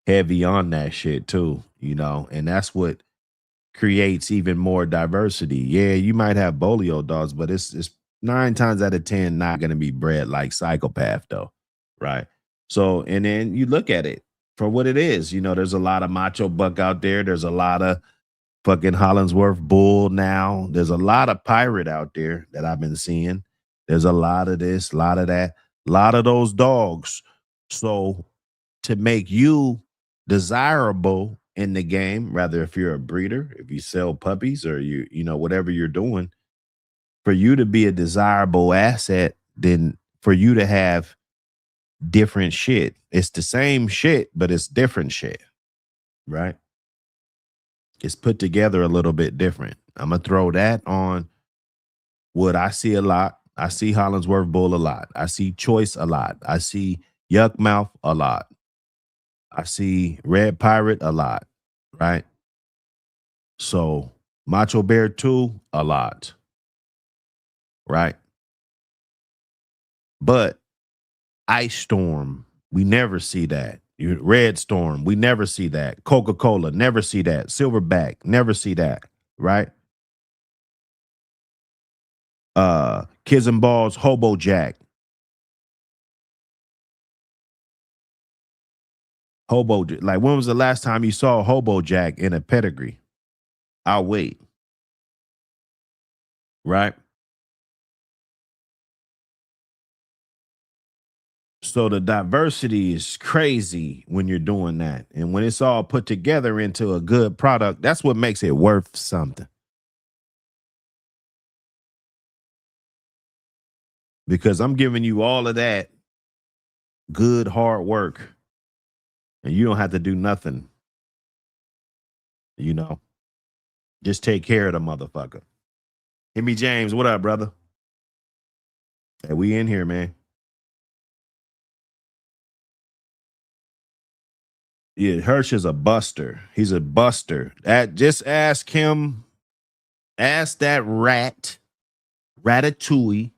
on that shit too, you know, and that's what creates even more diversity. Yeah, you might have Bolio dogs, but it's 9 times out of 10 not going to be bred like Psychopath though, right? So, and then you look at it for what it is. You know, there's a lot of macho buck out there. There's a lot of fucking Hollandsworth bull now. There's a lot of pirate out there that I've been seeing. There's a lot of this, a lot of that, a lot of those dogs. So to make you desirable in the game, rather if you're a breeder, if you sell puppies or you know, whatever you're doing, for you to be a desirable asset, then for you to have different shit. It's the same shit, but it's different shit, right? It's put together a little bit different. I'm going to throw that on what I see a lot. I see Hollandsworth Bull a lot. I see Choice a lot. I see Yuck Mouth a lot. I see Red Pirate a lot, right? So Macho Bear 2, a lot, right? But Ice Storm, we never see that. Red Storm, we never see that. Coca-Cola, never see that. Silverback, never see that, right? Kids and Balls, Hobo Jack. Like when was the last time you saw Hobo Jack in a pedigree? I'll wait. Right? So the diversity is crazy when you're doing that. And when it's all put together into a good product, that's what makes it worth something. Because I'm giving you all of that good hard work and you don't have to do nothing. You know, just take care of the motherfucker. Hit me, James. What up, brother? Hey, we in here, man. Yeah, Hirsch is a buster. He's a buster. Just ask him, ask that rat, Ratatouille.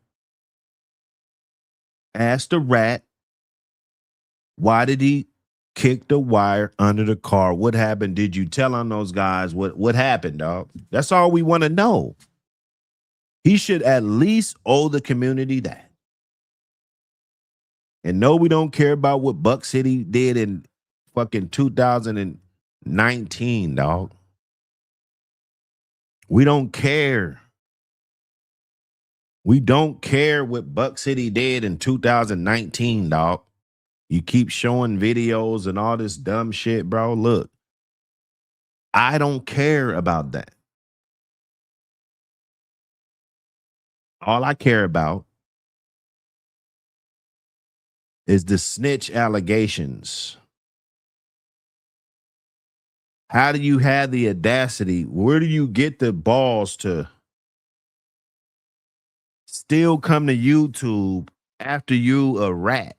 Ask the rat, why did he kick the wire under the car? What happened? Did you tell on those guys? What happened, dog? That's all we want to know. He should at least owe the community that. And no, we don't care about what Buck City did in fucking 2019, dog. We don't care. We don't care what Buck City did in 2019, dog. You keep showing videos and all this dumb shit, bro. Look, I don't care about that. All I care about is the snitch allegations. How do you have the audacity? Where do you get the balls to still come to YouTube after you a rat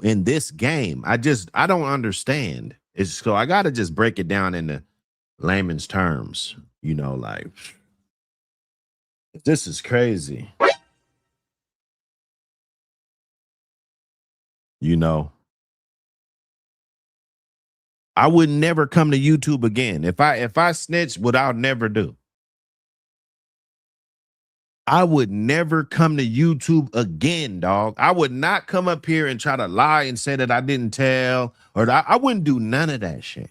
in this game? I don't understand. It's so I gotta just break it down into layman's terms, you know, like this is crazy. You know, I would never come to YouTube again. If I snitch, what I'll never do. I would never come to YouTube again, dog. I would not come up here and try to lie and say that I didn't tell, or I wouldn't do none of that shit.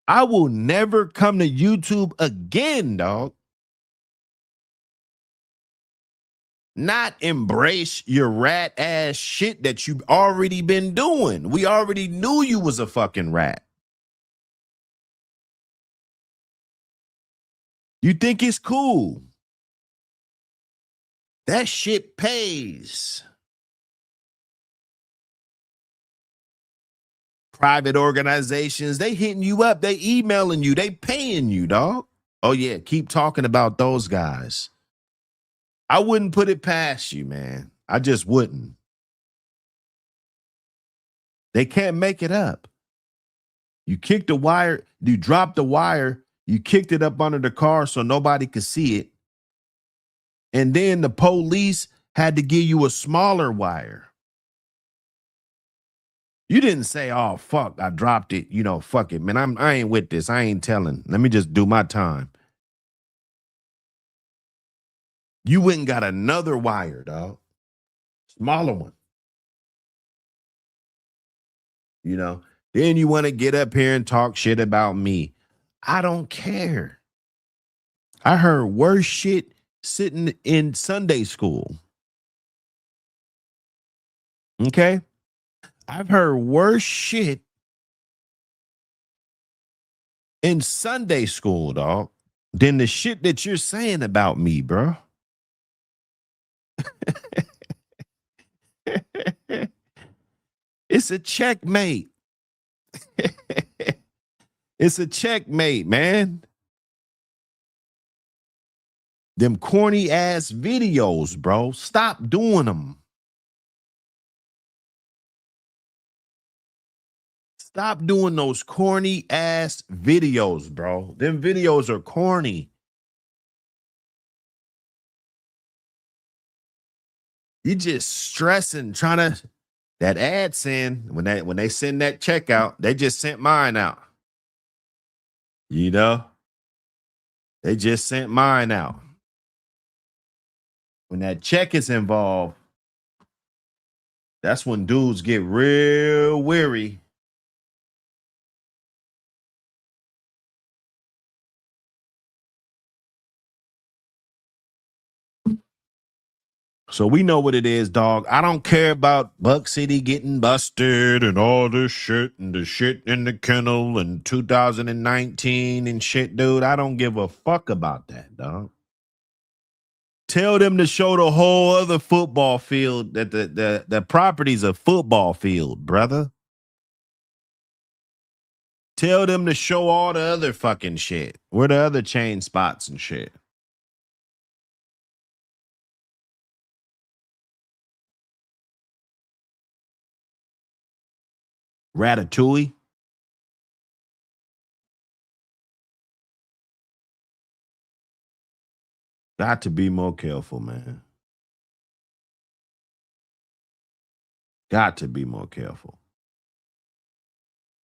I will never come to YouTube again, dog. Not embrace your rat ass shit that you've already been doing. We already knew you was a fucking rat. You think it's cool? That shit pays. Private organizations, they hitting you up, they emailing you, they paying you, dog. Oh yeah, keep talking about those guys. I wouldn't put it past you, man. I just wouldn't. They can't make it up. You kicked the wire, you dropped the wire, you kicked it up under the car so nobody could see it. And then the police had to give you a smaller wire. You didn't say, oh, fuck, I dropped it. You know, fuck it, man. I ain't with this. I ain't telling. Let me just do my time. You went and got another wire, dog. Smaller one. You know, then you want to get up here and talk shit about me. I don't care. I heard worse shit sitting in Sunday school. Okay? I've heard worse shit in Sunday school, dog, than the shit that you're saying about me, bro. It's a checkmate. It's a checkmate, man. Them corny ass videos, bro. Stop doing them. Stop doing those corny ass videos, bro. Them videos are corny. You just stressing, trying to that ad send when they send that check out, they just sent mine out. You know, they just sent mine out. When that check is involved, that's when dudes get real weary. So we know what it is, dog. I don't care about Buck City getting busted and all this shit and the shit in the kennel and 2019 and shit, dude. I don't give a fuck about that, dog. Tell them to show the whole other football field that the property's a football field, brother. Tell them to show all the other fucking shit. Where the other chain spots and shit. Ratatouille. Got to be more careful, man. Got to be more careful.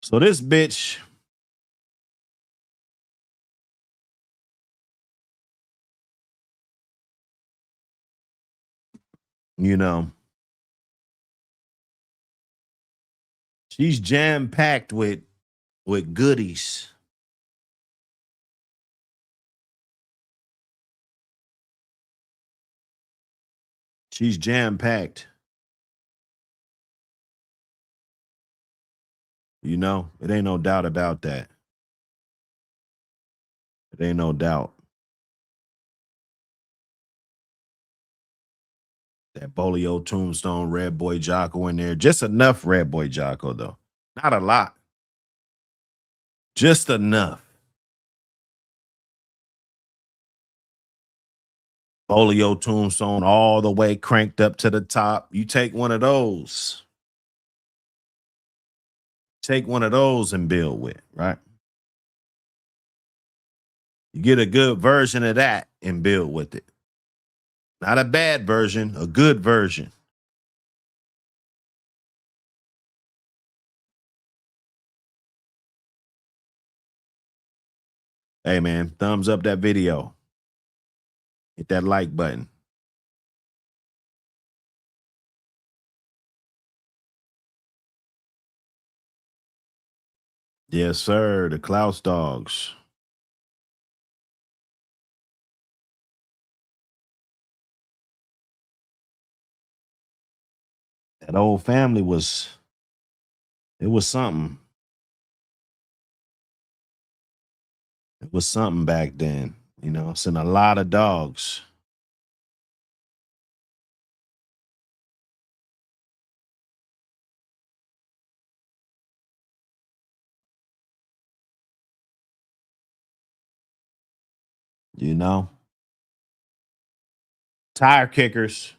So this bitch, you know, she's jam-packed with goodies. She's jam-packed. You know, it ain't no doubt about that. It ain't no doubt. That Bolio Tombstone Red Boy Jocko in there. Just enough Red Boy Jocko, though. Not a lot. Just enough. Bolio Tombstone all the way cranked up to the top. You take one of those. Take one of those and build with, right? You get a good version of that and build with it. Not a bad version, a good version. Hey, man, thumbs up that video. Hit that like button. Yes, sir. The Klaus dogs. That old family was, it was something. It was something back then. You know, seen a lot of dogs. You know, tire kickers.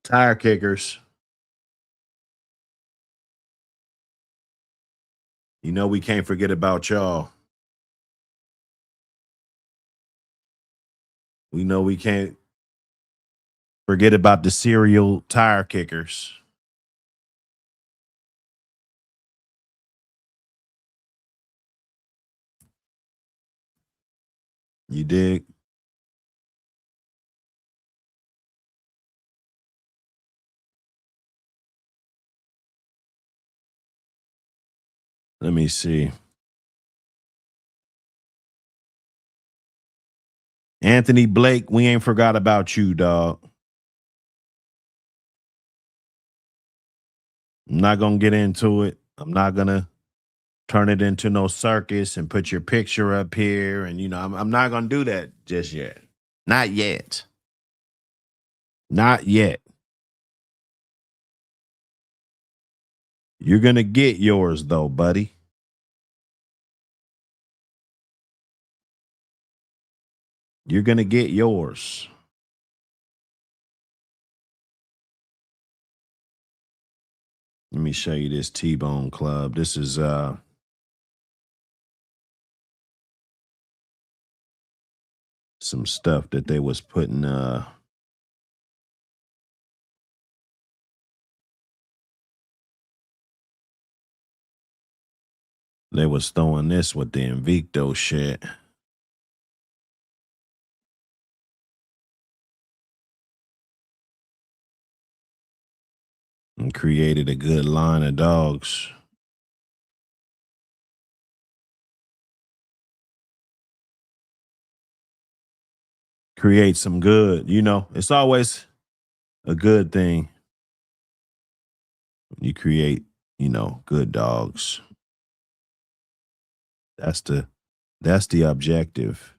Tire kickers. You know, we can't forget about y'all. We know we can't forget about the serial tire kickers. You dig? Let me see. Anthony Blake, we ain't forgot about you, dog. I'm not going to get into it. I'm not going to turn it into no circus and put your picture up here. And, you know, I'm not going to do that just yet. Not yet. Not yet. You're going to get yours, though, buddy. You're going to get yours. Let me show you this T-Bone Club. This is some stuff that they was putting they was throwing this with the Invicto shit. And created a good line of dogs. Create some good, you know, it's always a good thing when you create, you know, good dogs. That's the objective.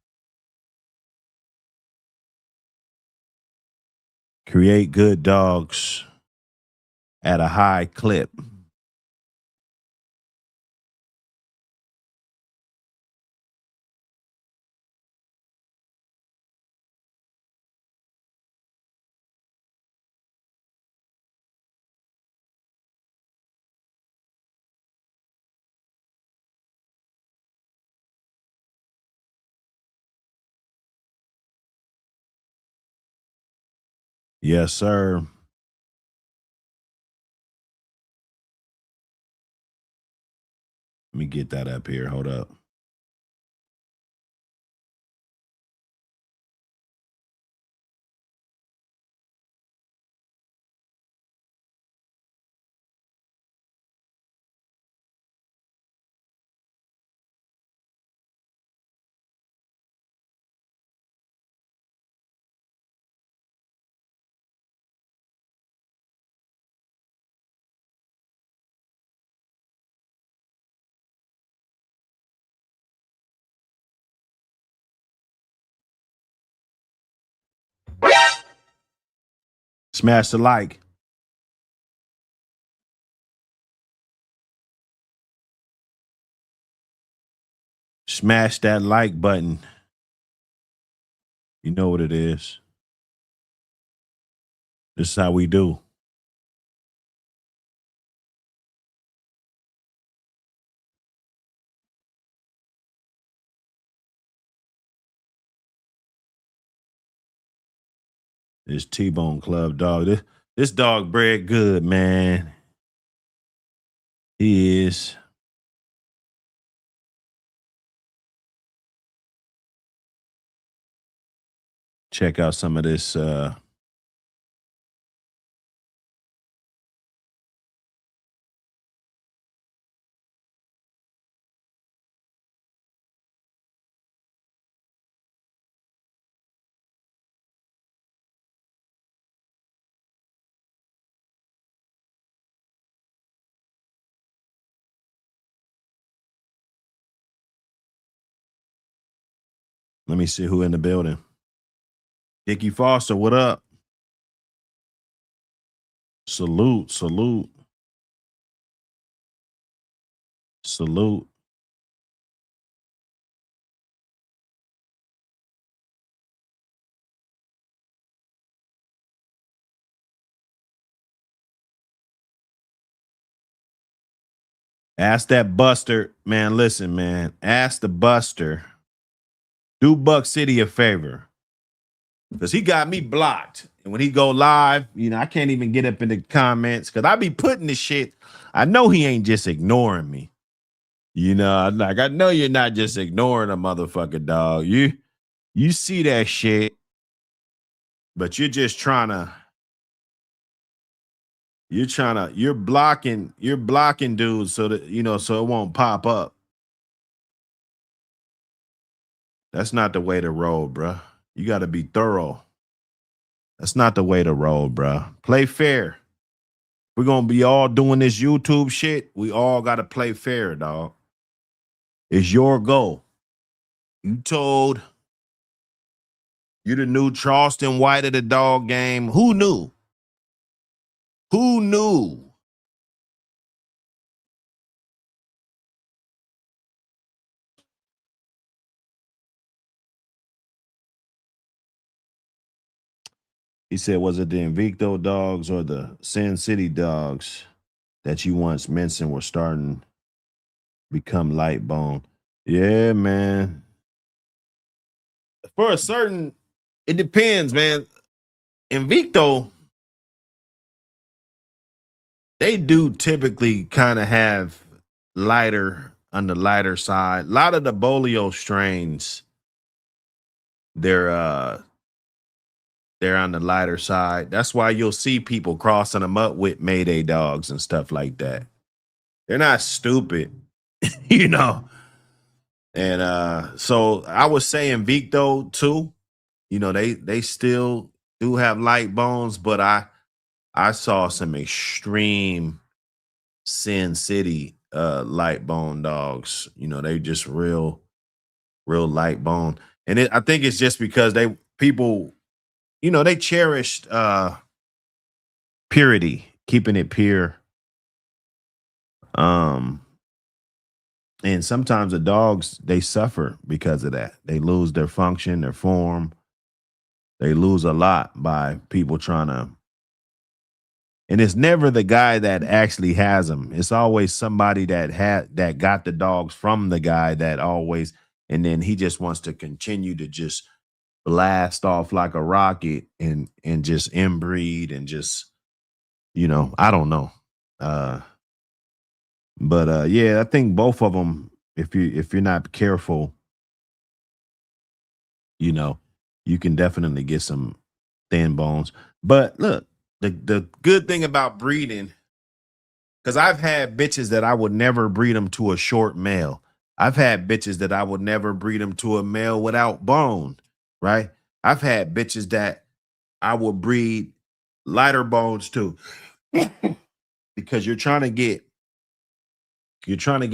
Create good dogs at a high clip. Yes, sir. Let me get that up here. Hold up. Smash the like. Smash that like button. You know what it is. This is how we do. This T-Bone Club dog. This dog bred good, man. He is. Check out some of this. Let me see who in the building. Dickie Foster, what up? Salute, salute. Salute. Ask that Buster, man. Listen, man. Ask the Buster. Do Buck City a favor. Because he got me blocked. And when he go live, I can't even get up in the comments because I be putting this shit. I know he ain't just ignoring me. Like I know you're not just ignoring a motherfucker, dog. You see that shit, but you're just you're blocking dudes so that so it won't pop up. That's not the way to roll, bruh. You got to be thorough. That's not the way to roll, bruh. Play fair. We're going to be all doing this YouTube shit. We all got to play fair, dog. It's your goal. You told you the new Charleston White of the dog game. Who knew? Who knew? He said, was it the Invicto dogs or the Sin City dogs that you once mentioned were starting to become light bone? Yeah, man. For a certain, it depends, man. Invicto, they do typically kind of have on the lighter side. A lot of the Bolio strains, they're on the lighter side. That's why you'll see people crossing them up with Mayday dogs and stuff like that. They're not stupid, And so I would say Invicto too. They still do have light bones, but I saw some extreme Sin City light bone dogs. They just real light bone. And I think it's just because people they cherished purity, keeping it pure. And sometimes the dogs, they suffer because of that. They lose their function, their form. They lose a lot by people trying to. And it's never the guy that actually has them. It's always somebody that got the dogs from the guy that always, and then he just wants to continue to just blast off like a rocket and just inbreed and just, I don't know. But yeah, I think both of them, if you're not careful, you can definitely get some thin bones. But look, the good thing about breeding, because I've had bitches that I would never breed them to a short male. I've had bitches that I would never breed them to a male without bone, right? I've had bitches that I would breed lighter bones to because you're trying to get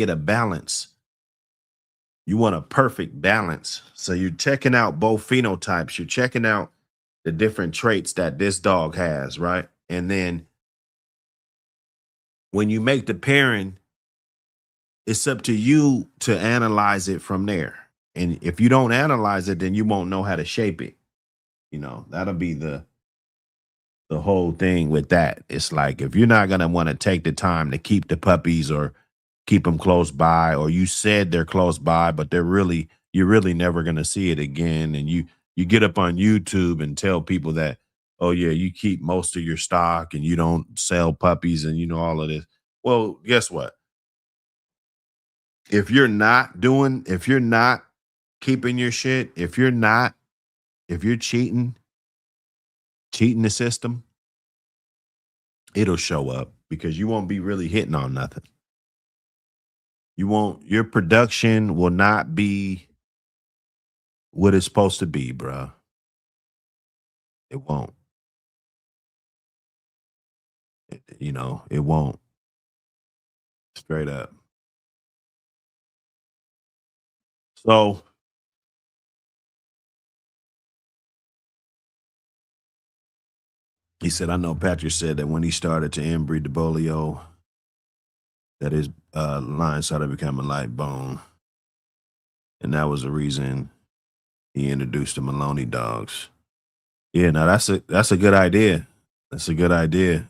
a balance. You want a perfect balance. So you're checking out both phenotypes. You're checking out the different traits that this dog has, right? And then when you make the pairing, it's up to you to analyze it from there. And if you don't analyze it, then you won't know how to shape it. You know, that'll be the whole thing with that. It's like if you're not gonna want to take the time to keep the puppies or keep them close by, or you said they're close by, but you're really never gonna see it again. And you get up on YouTube and tell people that, oh yeah, you keep most of your stock and you don't sell puppies and you know all of this. Well, guess what? If you're not keeping your shit, if you're cheating the system, it'll show up because you won't be really hitting on nothing. Your production will not be what it's supposed to be, bruh. It won't. It won't. Straight up. So he said, I know Patrick said that when he started to inbreed the Bolio, that his line started becoming light bone. And that was the reason he introduced the Maloney dogs. Yeah, now that's a good idea. That's a good idea.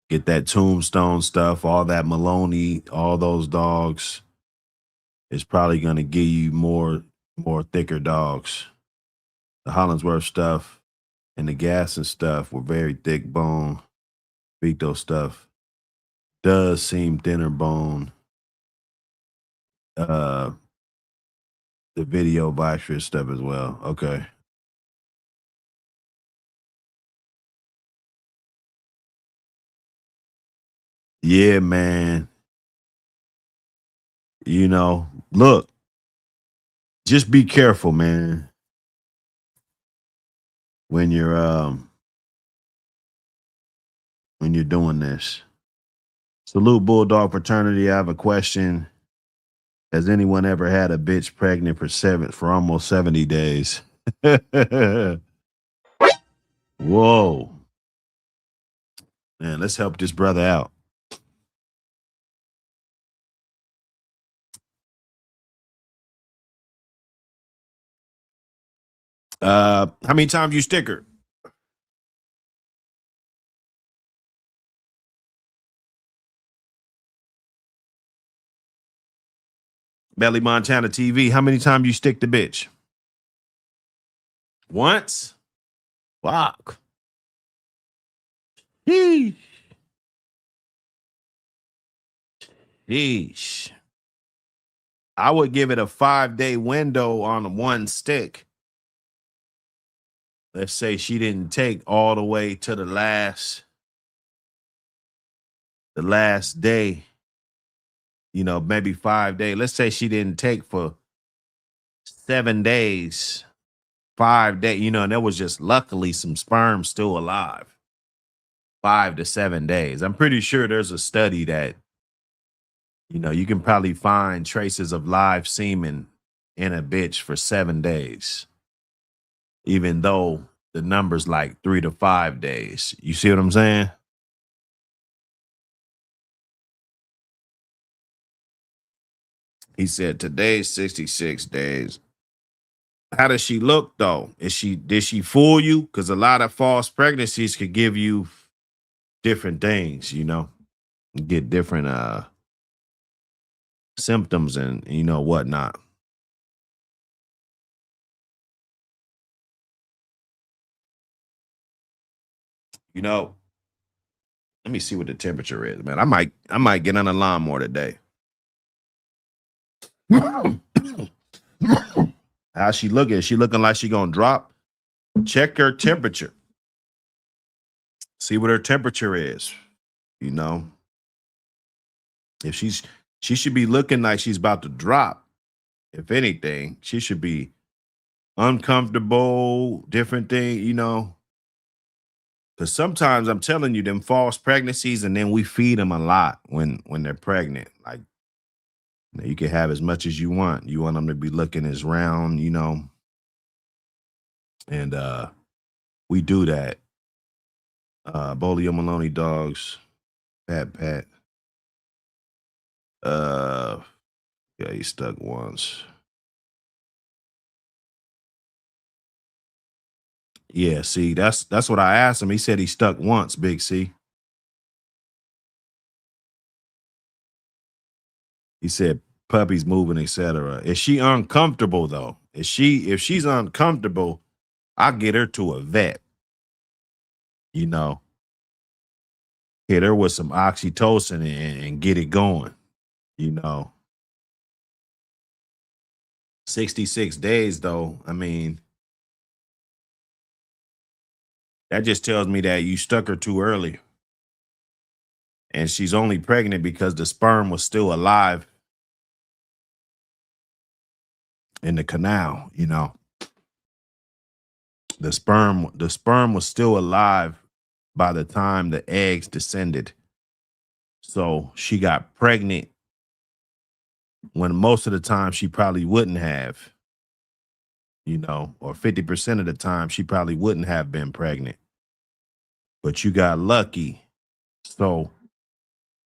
Get that Tombstone stuff, all that Maloney, all those dogs. It's probably gonna give you more thicker dogs. The Hollingsworth stuff and the Gas and stuff were very thick bone. Victo stuff does seem thinner bone. The video Vitress stuff as well. Okay. Yeah, man. Look, just be careful, man. When you're doing this. Salute Bulldog Fraternity. I have a question. Has anyone ever had a bitch pregnant for almost 70 days? Whoa. Man, let's help this brother out. How many times you stick her? Belly Montana TV. How many times you stick the bitch? Once? Fuck. Sheesh. Sheesh. I would give it a 5-day window on one stick. Let's say she didn't take all the way to the last day. Maybe 5 days. Let's say she didn't take for 7 days, 5 days, and there was just luckily some sperm still alive. 5 to 7 days. I'm pretty sure there's a study that, you can probably find traces of live semen in a bitch for 7 days, even though the number's like 3 to 5 days. You see what I'm saying? He said today's 66 days. How does she look though? Did she fool you? Because a lot of false pregnancies could give you different things, You get different symptoms and whatnot. Let me see what the temperature is, man. I might get on the lawnmower today. How she looking? Is she looking like she gonna drop? Check her temperature. See what her temperature is. If she should be looking like she's about to drop. If anything, she should be uncomfortable, different thing, Because sometimes I'm telling you, them false pregnancies, and then we feed them a lot when they're pregnant. Like, you can have as much as you want. You want them to be looking as round, And we do that. Bolio Maloney dogs, Pat. Yeah, he stuck once. Yeah, see, that's what I asked him. He said he stuck once, Big C. He said puppies moving, etc. Is she uncomfortable if she's uncomfortable, I get her to a vet. You know, hit her with some oxytocin and get it going. You know, 66 days though. I mean, that just tells me that you stuck her too early. And she's only pregnant because the sperm was still alive in the canal, you know. The sperm was still alive by the time the eggs descended. So she got pregnant when most of the time she probably wouldn't have, you know, or 50% of the time she probably wouldn't have been pregnant. But you got lucky. So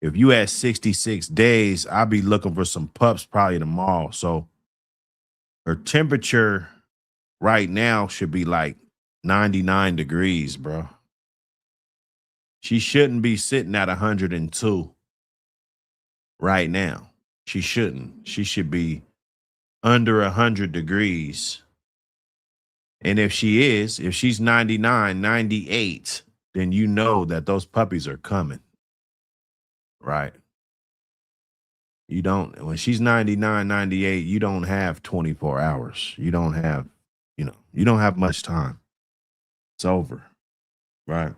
if you had 66 days, I'll be looking for some pups probably tomorrow. So her temperature right now should be like 99 degrees, bro. She shouldn't be sitting at 102 right now. She shouldn't. She should be under 100 degrees. And if she's 99, 98, then you know that those puppies are coming. Right? You don't, when she's 99, 98, you don't have 24 hours. You don't have, you don't have much time. It's over. Right?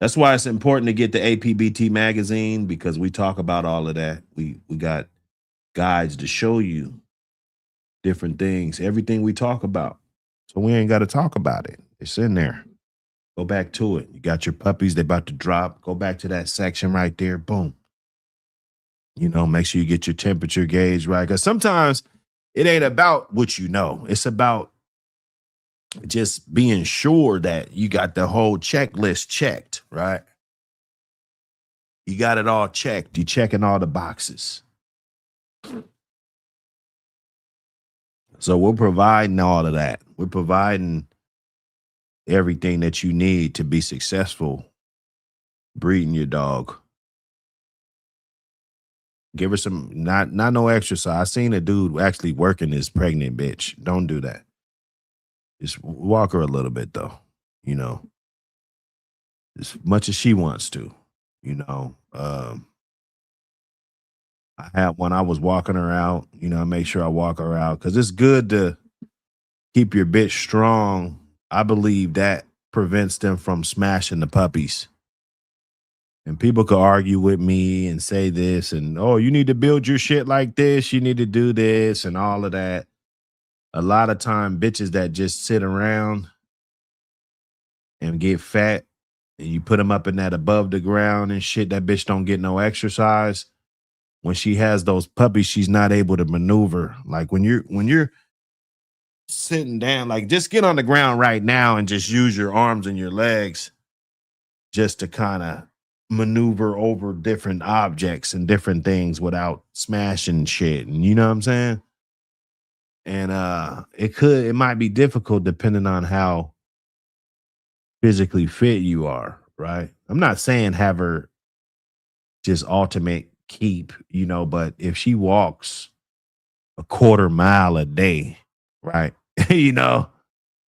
That's why it's important to get the APBT magazine, because we talk about all of that. We got guides to show you different things, everything we talk about. So we ain't got to talk about it. It's in there. Go back to it. You got your puppies, they about to drop. Go back to that section right there. Boom. You know, make sure you get your temperature gauge right. Because sometimes it ain't about what you know. It's about just being sure that you got the whole checklist checked, right? You got it all checked. You checking all the boxes. So we're providing all of that. We're providing everything that you need to be successful breeding your dog. Give her some, not no exercise. I seen a dude actually working this pregnant bitch. Don't do that. Just walk her a little bit though, you know, as much as she wants to, you know. I had one, I was walking her out, you know, I make sure I walk her out because it's good to keep your bitch strong. I believe that prevents them from smashing the puppies. And people could argue with me and say this and, oh, you need to build your shit like this. You need to do this and all of that. A lot of time, bitches that just sit around and get fat and you put them up in that above the ground and shit, that bitch don't get no exercise. When she has those puppies, she's not able to maneuver. Like when you're sitting down, like just get on the ground right now and just use your arms and your legs just to kind of maneuver over different objects and different things without smashing shit. And you know what I'm saying? And it might be difficult depending on how physically fit you are, right? I'm not saying have her just ultimate keep, you know, but if she walks a quarter mile a day, right? You know,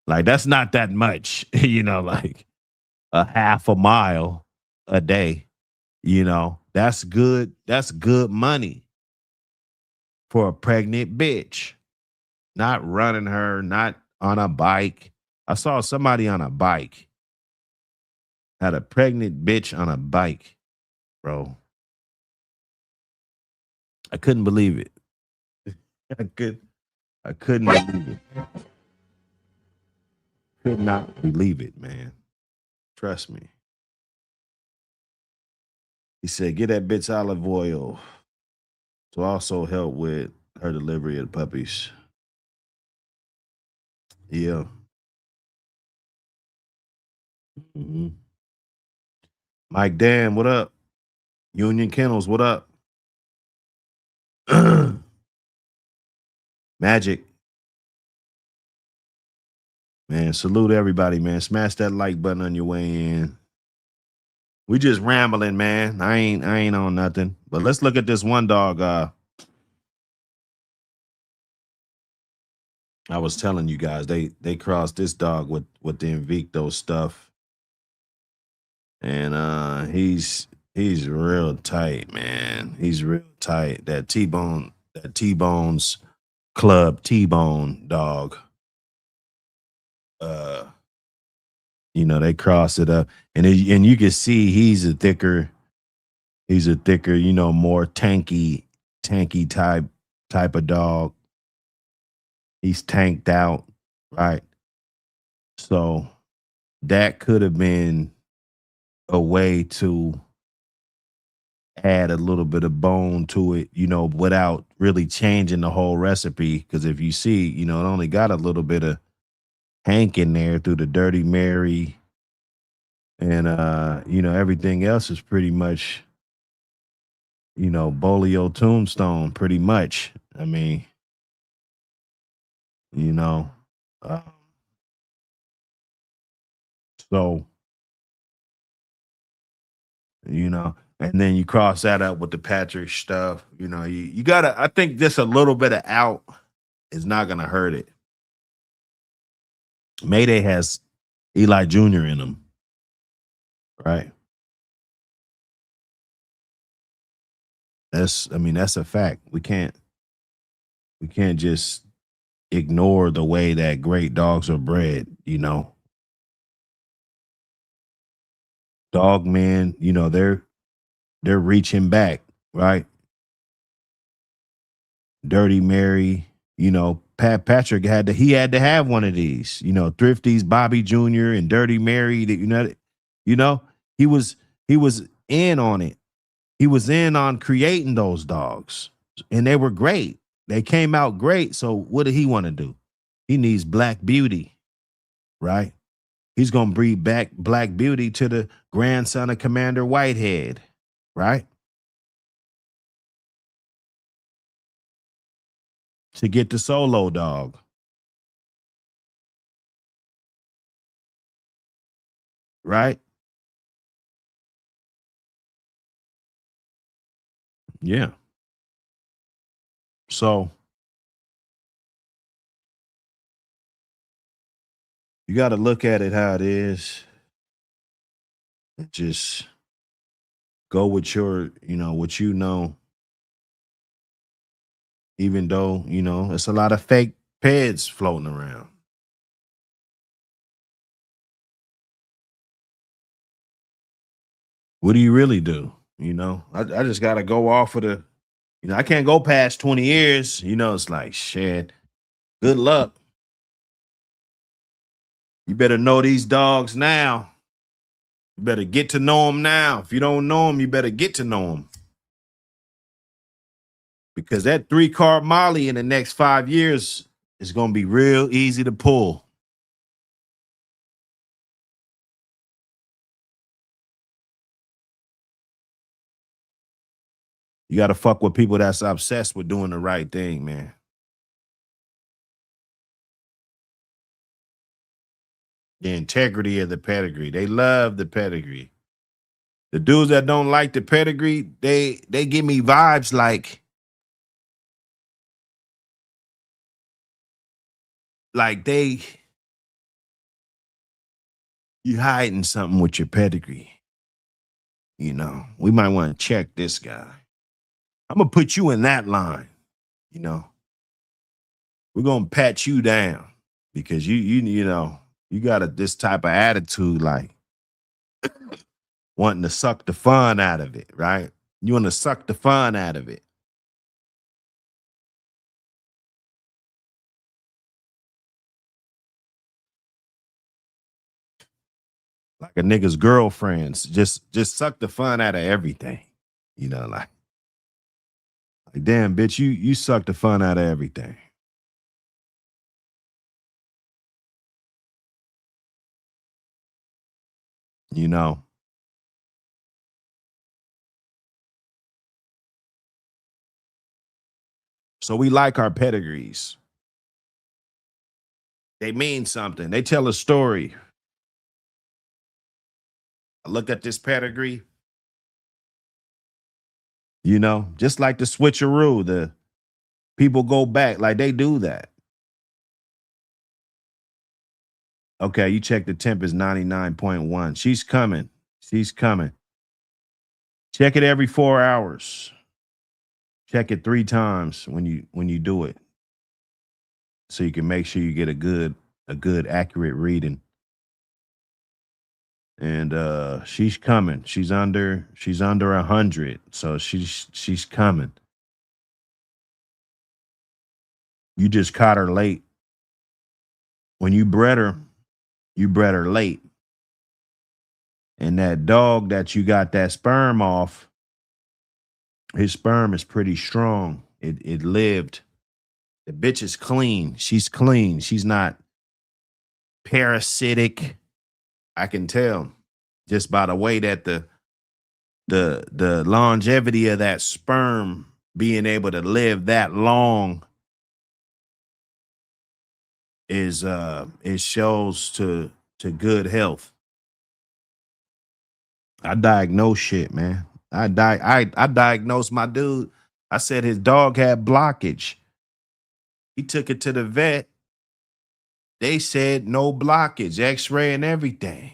like that's not that much, you know, like a half a mile a day, you know, that's good. That's good money for a pregnant bitch. Not running her, not on a bike. I saw somebody on a bike, had a pregnant bitch on a bike, bro. I couldn't believe it. I couldn't believe it. Could not believe it, man. Trust me. He said, get that bitch olive oil to also help with her delivery of the puppies. Yeah. Mhm. Mike Dan, what up? Union Kennels, what up? Magic. Man, salute everybody, man. Smash that like button on your way in. We just rambling, man. I ain't on nothing. But let's look at this one dog. I was telling you guys, they crossed this dog with the Invicto stuff. And he's real tight, man. He's real tight. That T-Bone's Club T-Bone dog. They cross it up. And you can see he's a thicker, more tanky type of dog. He's tanked out, right? So that could have been a way to add a little bit of bone to it, without really changing the whole recipe. Because if you see, it only got a little bit of Hank in there through the Dirty Mary, and everything else is pretty much, Bolio Tombstone, pretty much. I mean, uh, so and then you cross that up with the Patrick stuff. You gotta. I think just a little bit of out is not gonna hurt it. Mayday has Eli Jr. in him, right? That's a fact. We can't just ignore the way that great dogs are bred. Dogmen, they're reaching back, right? Dirty Mary, Patrick had to have one of these. Thrifty's Bobby Jr. and Dirty Mary. He was in on it. He was in on creating those dogs, and they were great. They came out great. So what did he want to do? He needs Black Beauty, right? He's gonna breed back Black Beauty to the grandson of Commander Whitehead, right? To get the solo dog. Right? Yeah. So you got to look at it how it is. Just go with your, what even though, it's a lot of fake peds floating around. What do you really do? I just got to go off of the, I can't go past 20 years. It's like, shit, good luck. You better know these dogs now. You better get to know them now. If you don't know them, you better get to know them. Because that 3-car Molly in the next 5 years is going to be real easy to pull. You got to fuck with people that's obsessed with doing the right thing, man. The integrity of the pedigree. They love the pedigree. The dudes that don't like the pedigree, they give me vibes like you hiding something with your pedigree. We might want to check this guy. I'm gonna put you in that line. We're gonna pat you down because you got this type of attitude, like wanting to suck the fun out of it, right? You want to suck the fun out of it. Like a nigga's girlfriends, just suck the fun out of everything. Like damn, bitch, you suck the fun out of everything. you know. So we like our pedigrees. They mean something. They tell a story. I look at this pedigree, you know, just like the switcheroo, the people go back, like they do that. Okay, you check the temp is 99.1. She's coming. She's coming. Check it every 4 hours. Check it 3 times when you do it. So you can make sure you get a good accurate reading. And she's coming. She's under 100. So she's coming. You just caught her late. When you bred her late. And that dog that you got that sperm off, his sperm is pretty strong. It lived. The bitch is clean. She's clean. She's not parasitic. I can tell just by the way that the longevity of that sperm being able to live that long is it shows to good health. I diagnose shit, man. I diagnosed my dude. I said his dog had blockage. He took it to the vet. They said no blockage, x-ray and everything.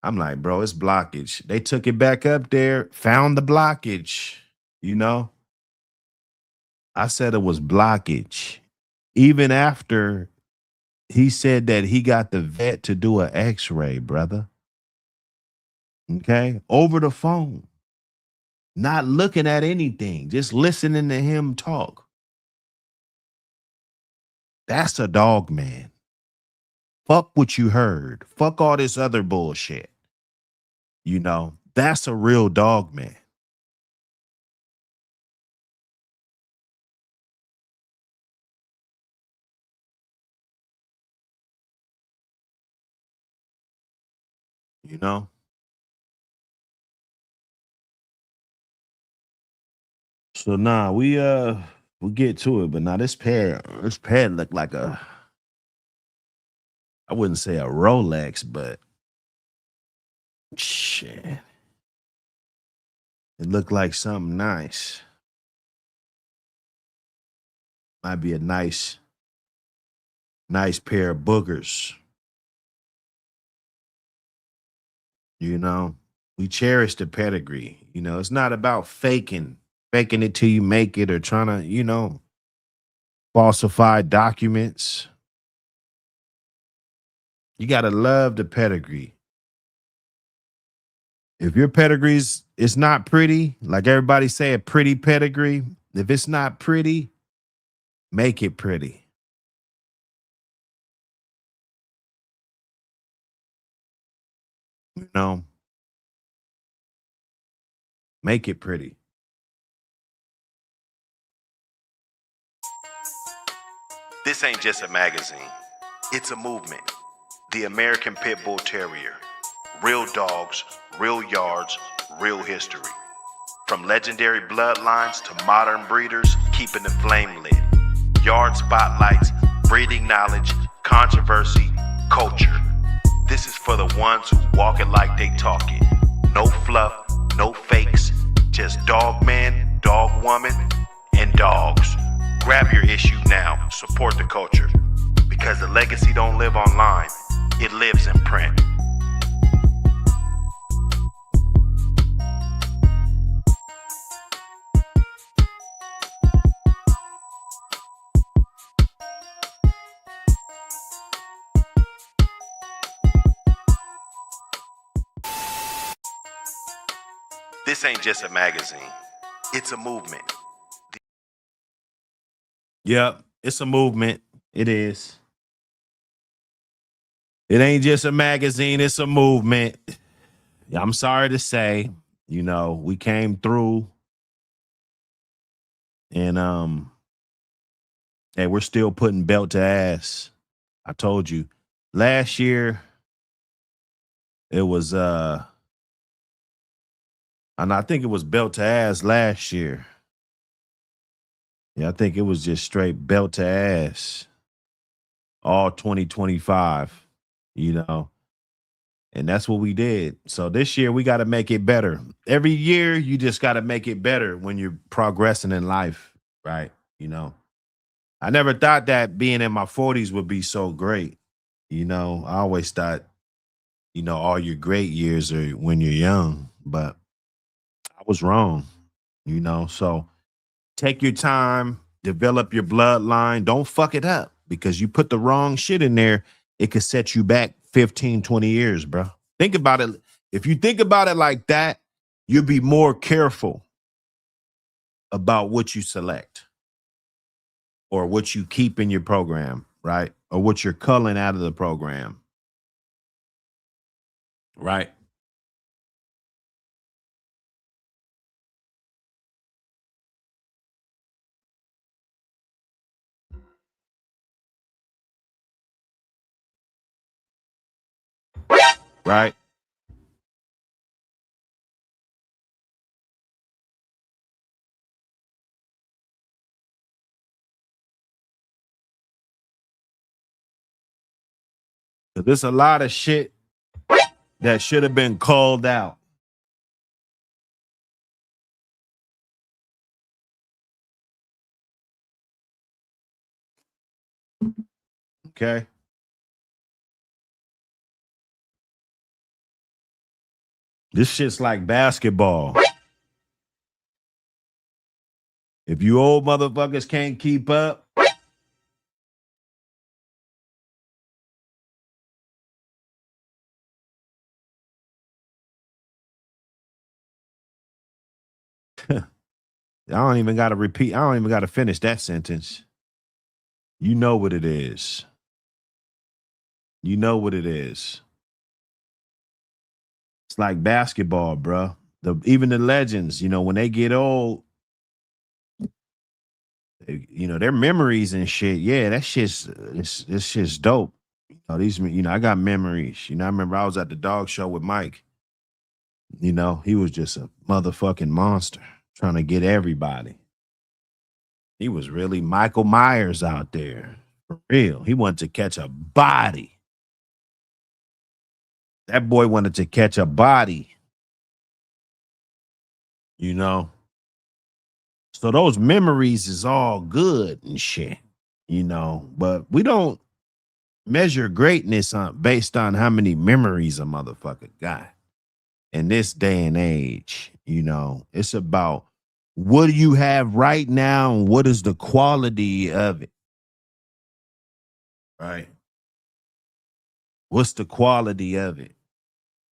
I'm like, bro, it's blockage. They took it back up there, found the blockage, you know? I said it was blockage. Even after he said that he got the vet to do an x-ray, brother. Okay? Over the phone. Not looking at anything, just listening to him talk. That's a dog man. Fuck what you heard. Fuck all this other bullshit. You know, that's a real dog man. You know? So nah, we get to it, but now this pad looked like I wouldn't say a Rolex, but shit. It looked like something nice. Might be a nice pair of boogers. You know, we cherish the pedigree. You know, it's not about faking it till you make it or trying to, you know, falsify documents. You got to love the pedigree. If your pedigree's it's not pretty, like everybody say a pretty pedigree, if it's not pretty, make it pretty. You know, make it pretty. This ain't just a magazine. It's a movement. The American Pit Bull Terrier. Real dogs, real yards, real history. From legendary bloodlines to modern breeders, keeping the flame lit. Yard spotlights, breeding knowledge, controversy, culture. This is for the ones who walk it like they talk it. No fluff, no fakes, just dog man, dog woman, and dogs. Grab your issue now, support the culture. Because the legacy don't live online, it lives in print. This ain't just a magazine. It's a movement. Yep, it's a movement. It is. It ain't just a magazine, it's a movement. I'm sorry to say, you know, we came through and hey, we're still putting belt to ass. I told you. Last year, It was and I think it was belt to ass last year. Yeah, I think it was just straight belt to ass all 2025, you know. And that's what we did. So this year we got to make it better. Every year you just got to make it better when you're progressing in life, right? You know. I never thought that being in my 40s would be so great. You know, I always thought, you know, all your great years are when you're young, but I was wrong, you know. So take your time, develop your bloodline. Don't fuck it up because you put the wrong shit in there. It could set you back 15, 20 years, bro. Think about it. If you think about it like that, you'll be more careful about what you select or what you keep in your program, right? Or what you're culling out of the program, right? Right? There's a lot of shit that should have been called out. Okay. This shit's like basketball. If you old motherfuckers can't keep up, I don't even got to repeat. I don't even got to finish that sentence. You know what it is. You know what it is. It's like basketball, bro. Even the legends, you know, when they get old, you know, their memories and shit. Yeah, that shit's this shit's dope. You know, I got memories. You know, I remember I was at the dog show with Mike. You know, he was just a motherfucking monster trying to get everybody. He was really Michael Myers out there. For real. He wanted to catch a body. That boy wanted to catch a body. You know? So those memories is all good and shit, you know, but we don't measure greatness based on how many memories a motherfucker got in this day and age. You know, it's about what do you have right now and what is the quality of it, right? What's the quality of it?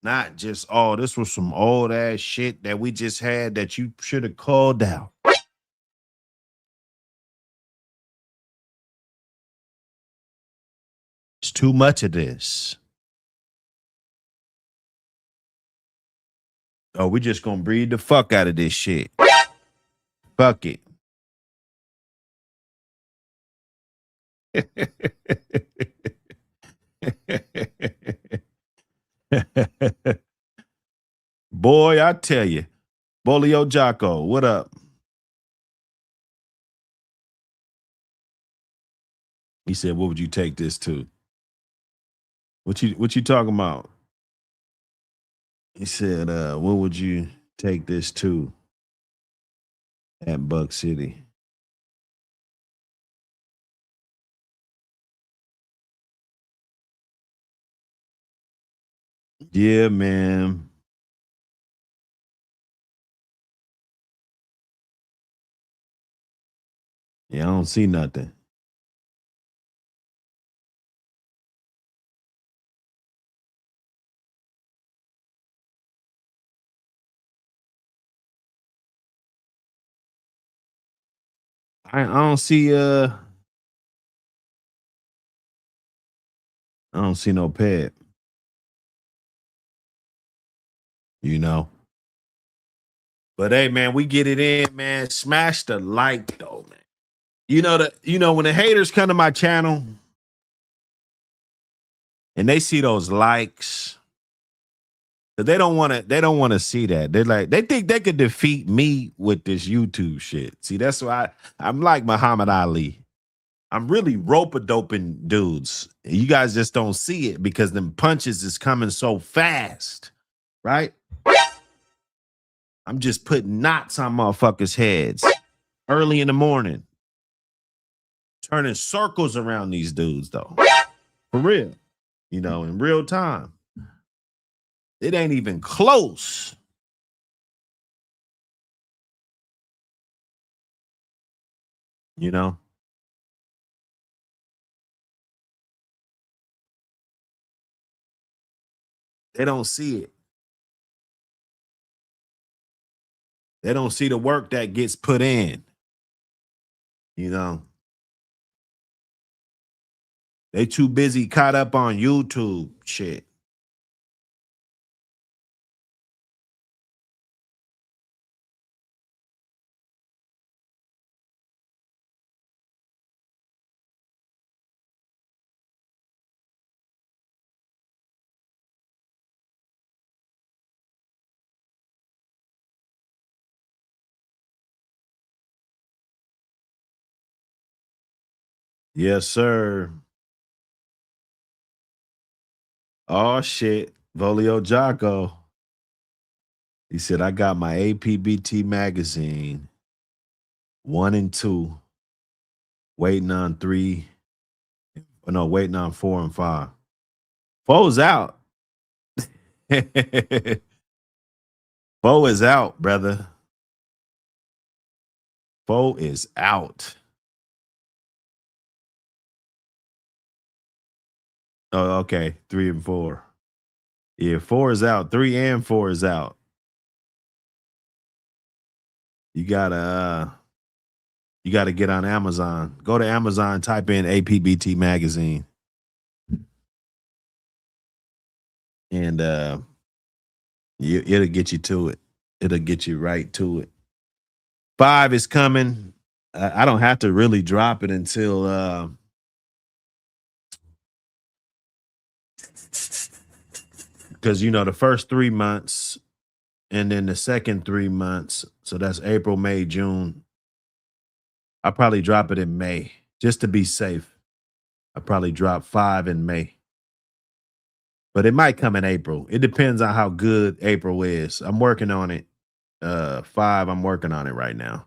Not just, oh, this was some old ass shit that we just had that you should have called out. It's too much of this. Oh, we just gonna breed the fuck out of this shit. Fuck it. Boy, I tell you, Bolio Jocko, what up? He said, "What would you take this to?" What you talking about? He said, "What would you take this to at Buck City?" Yeah, man. Yeah, I don't see nothing. I don't see I don't see no pet. You know. But hey, man, we get it in, man. Smash the like though, man. You know when the haters come to my channel and they see those likes But they don't want to see that. They're like, they think they could defeat me with this YouTube shit. See, that's why I'm like Muhammad Ali. I'm really rope-a-doping dudes. You guys just don't see it because them punches is coming so fast, right? I'm just putting knots on motherfuckers' heads early in the morning. Turning circles around these dudes, though. For real. You know, in real time. It ain't even close. You know? They don't see it. They don't see the work that gets put in. You know? They too busy caught up on YouTube shit. Yes, sir. Oh shit. Volio Jocko. He said, I got my APBT magazine 1 and 2, waiting on 3. No, waiting on 4 and 5. 4's out. 4 is out, brother. 4 is out. Oh, okay. 3 and 4. Yeah, 4 is out. 3 and 4 is out. You gotta get on Amazon. Go to Amazon, type in APBT magazine. And it'll get you to it. It'll get you right to it. 5 is coming. I don't have to really drop it until because you know the first 3 months and then the second 3 months. So that's April, May, June. I'll probably drop it in May just to be safe. I'll probably drop 5 in May. But it might come in April. It depends on how good April is. I'm working on it. 5, I'm working on it right now.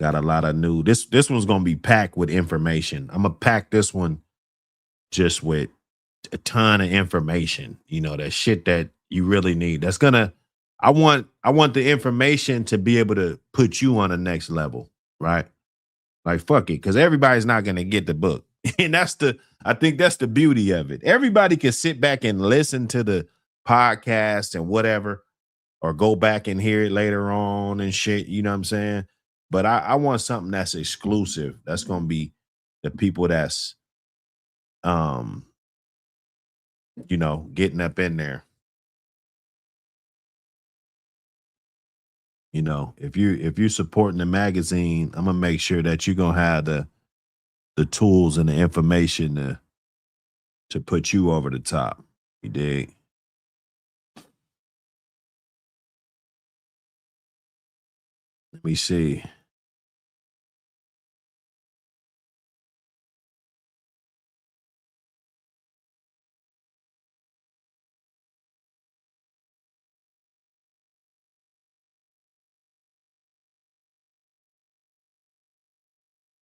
Got a lot of new. This one's gonna be packed with information. I'm gonna pack this one just with a ton of information. You know, that shit that you really need. That's gonna. I want the information to be able to put you on the next level, right? Like fuck it, because everybody's not gonna get the book, and I think that's the beauty of it. Everybody can sit back and listen to the podcast and whatever, or go back and hear it later on and shit. You know what I'm saying? But I want something that's exclusive. That's gonna be the people that's you know, getting up in there. You know, if you're supporting the magazine, I'm gonna make sure that you're gonna have the tools and the information to put you over the top. You dig? Let me see.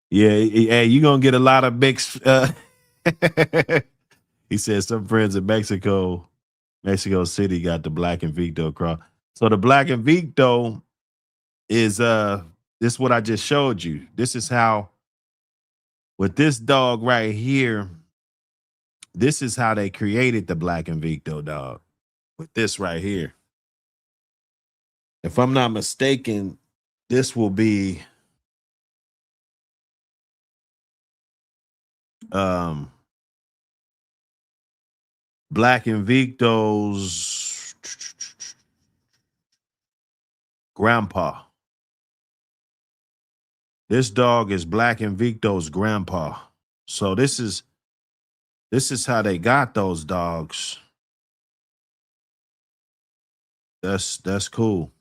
Yeah, hey, you gonna get a lot of big. He said some friends in Mexico City got the Black and Victo cross. So the Black and Victo is this is what I just showed you. This is how with this dog right here. This is how they created the Black and Victo dog. With this right here. If I'm not mistaken, this will be Black and Victo's grandpa. This dog is Black and Victo's grandpa. So this is how they got those dogs. That's cool.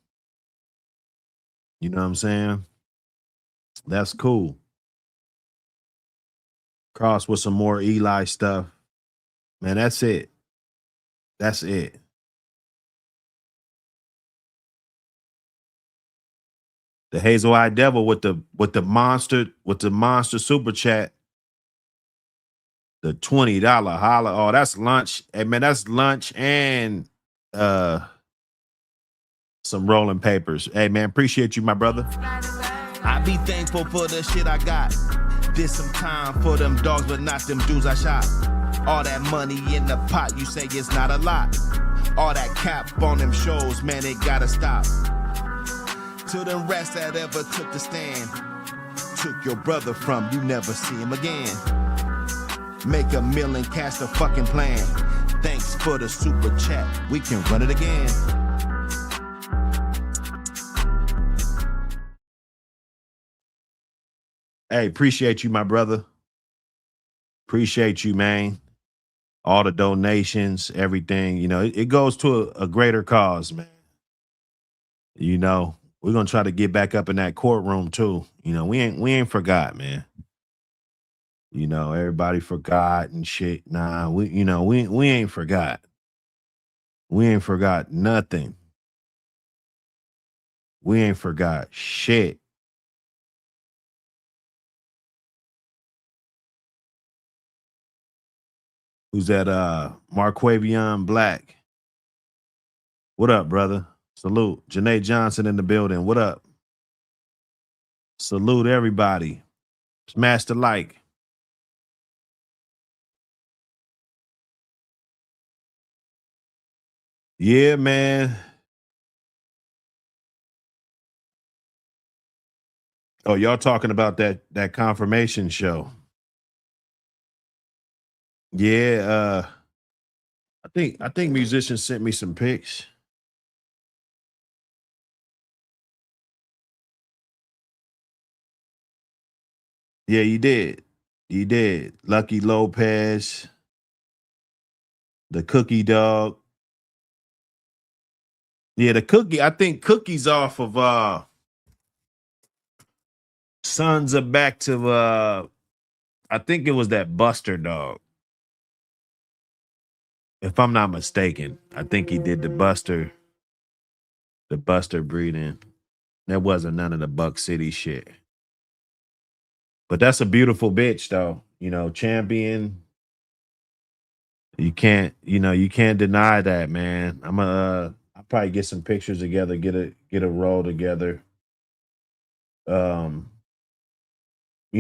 You know what I'm saying? That's cool. Cross with some more Eli stuff. Man, that's it. That's it. The Hazel Eye Devil with the monster super chat. The $20 holla. Oh, that's lunch. Hey man, that's lunch and some rolling papers. Hey man, appreciate you, my brother. I be thankful for the shit I got. Did some time for them dogs, but not them dudes I shot. All that money in the pot, you say it's not a lot. All that cap on them shows, man, it gotta stop. To them rats that ever took the stand, took your brother from, you never see him again. Make a million, cash the fucking plan. Thanks for the super chat, we can run it again. Hey, appreciate you, my brother. Appreciate you, man. All the donations, everything, you know, it goes to a greater cause, man. You know, we're gonna try to get back up in that courtroom too. You know, we ain't forgot, man. You know, everybody forgot and shit. Nah, we ain't forgot. We ain't forgot nothing. We ain't forgot shit. Who's that? Marquavion Black. What up, brother? Salute. Janae Johnson in the building. What up? Salute everybody. Smash the like. Yeah, man. Oh, y'all talking about that confirmation show? Yeah, I think musicians sent me some pics. Yeah, you did. You did. Lucky Lopez, the Cookie Dog. Yeah, the Cookie. I think Cookie's off of Sons are back to I think it was that Buster dog. If I'm not mistaken, I think he did the Buster breeding. There wasn't none of the Buck City shit. But that's a beautiful bitch though. You know, champion. You can't deny that, man. I'll probably get some pictures together, get a roll together. You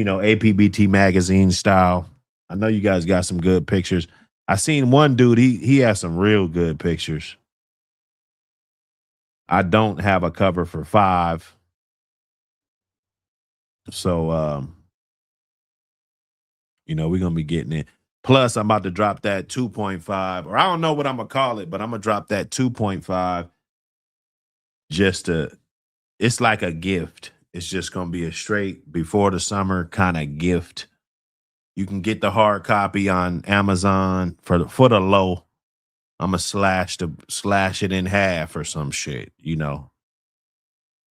know, APBT magazine style. I know you guys got some good pictures. I seen one dude, he has some real good pictures. I don't have a cover for 5. So you know, we're gonna be getting it. Plus, I'm about to drop that 2.5, or I don't know what I'm gonna call it, but I'm gonna drop that 2.5 just to, it's like a gift. It's just gonna be a straight before the summer kind of gift. You can get the hard copy on Amazon for the low. I'm gonna slash it in half or some shit, you know.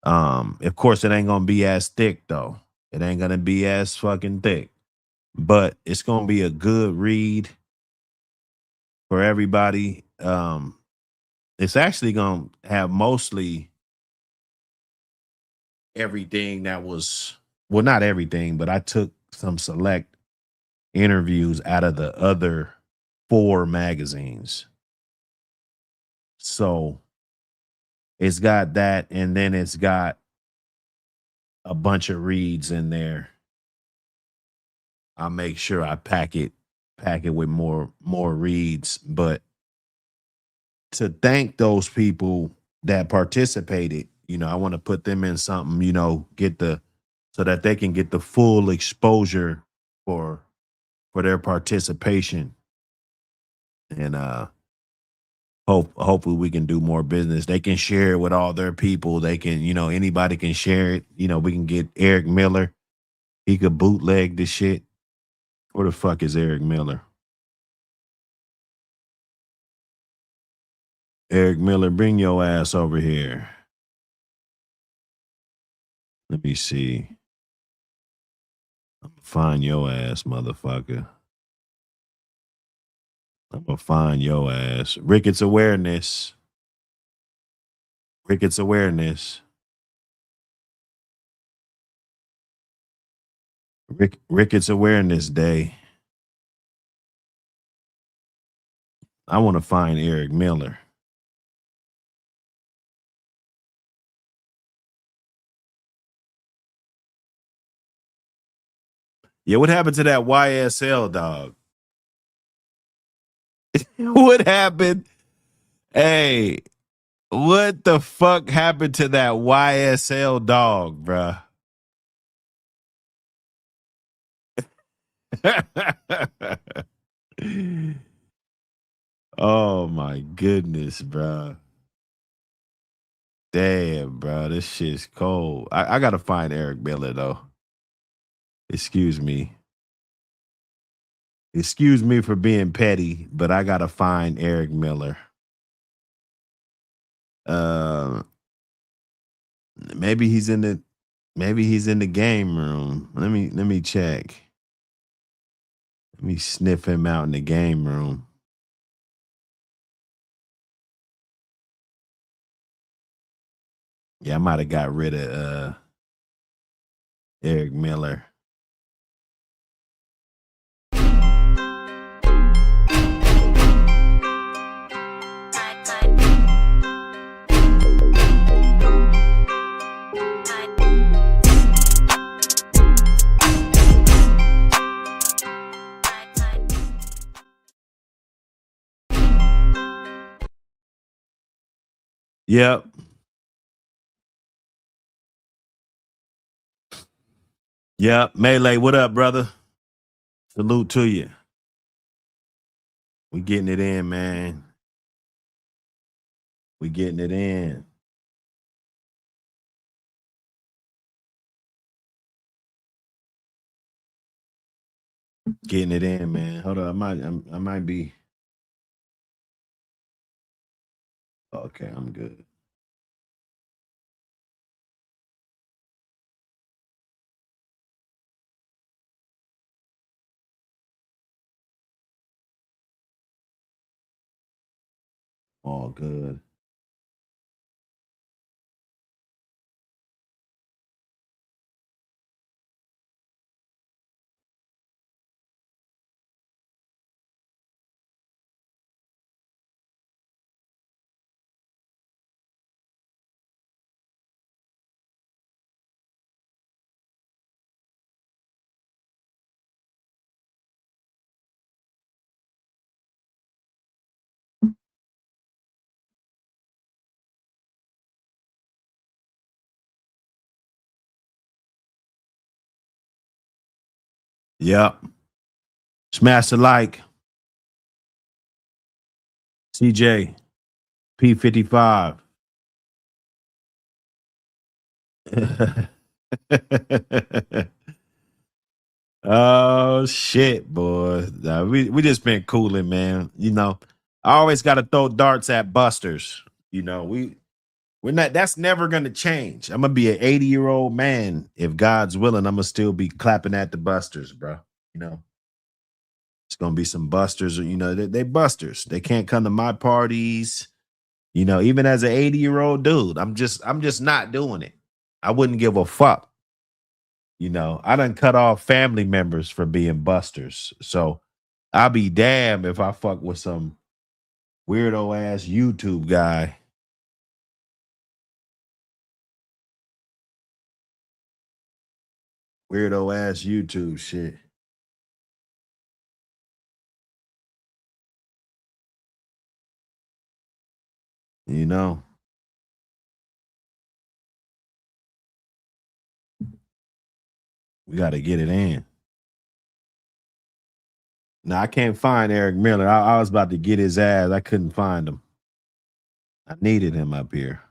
Of course, it ain't gonna be as thick though. It ain't gonna be as fucking thick, but it's gonna be a good read for everybody. It's actually gonna have mostly everything that was, well, not everything, but I took some select interviews out of the other 4 magazines. So it's got that, and then it's got a bunch of reads in there. I'll make sure I pack it with more reads. But to thank those people that participated, you know, I want to put them in something, you know, so that they can get the full exposure for their participation. And hopefully we can do more business. They can share it with all their people. They can, you know, anybody can share it. You know, we can get Eric Miller. He could bootleg this shit. Where the fuck is Eric Miller? Eric Miller, bring your ass over here. Let me see. I'm gonna find your ass, motherfucker. I'm gonna find your ass. Ricketts awareness. Ricketts awareness. Ricketts Awareness Day. I want to find Eric Miller. Yeah, what happened to that YSL dog? What happened? Hey, what the fuck happened to that YSL dog, bruh? Oh my goodness, bruh. Damn, bro, this shit's cold. I gotta find Eric Miller though. Excuse me. Excuse me for being petty, but I gotta find Eric Miller. Uh, maybe he's in the game room. Let me check. Let me sniff him out in the game room. Yeah, I might have got rid of Eric Miller. Yep. Yep. Melee, what up, brother? Salute to you. We getting it in, man. We getting it in. Getting it in, man. Hold on, I might be. Okay, I'm good. All good. Yep. Smash the like. CJ. P55. Oh shit, boy. Nah, we just been cooling, man. You know, I always got to throw darts at busters. You know, we're not. That's never gonna change. I'm gonna be an 80-year-old man if God's willing. I'm gonna still be clapping at the busters, bro. You know, it's gonna be some busters. You know, they busters. They can't come to my parties. You know, even as an 80-year-old dude, I'm just not doing it. I wouldn't give a fuck. You know, I done cut off family members for being busters. So I'll be damned if I fuck with some weirdo ass YouTube guy. Weirdo ass YouTube shit. You know? We got to get it in. Now, I can't find Eric Miller. I was about to get his ass. I couldn't find him. I needed him up here.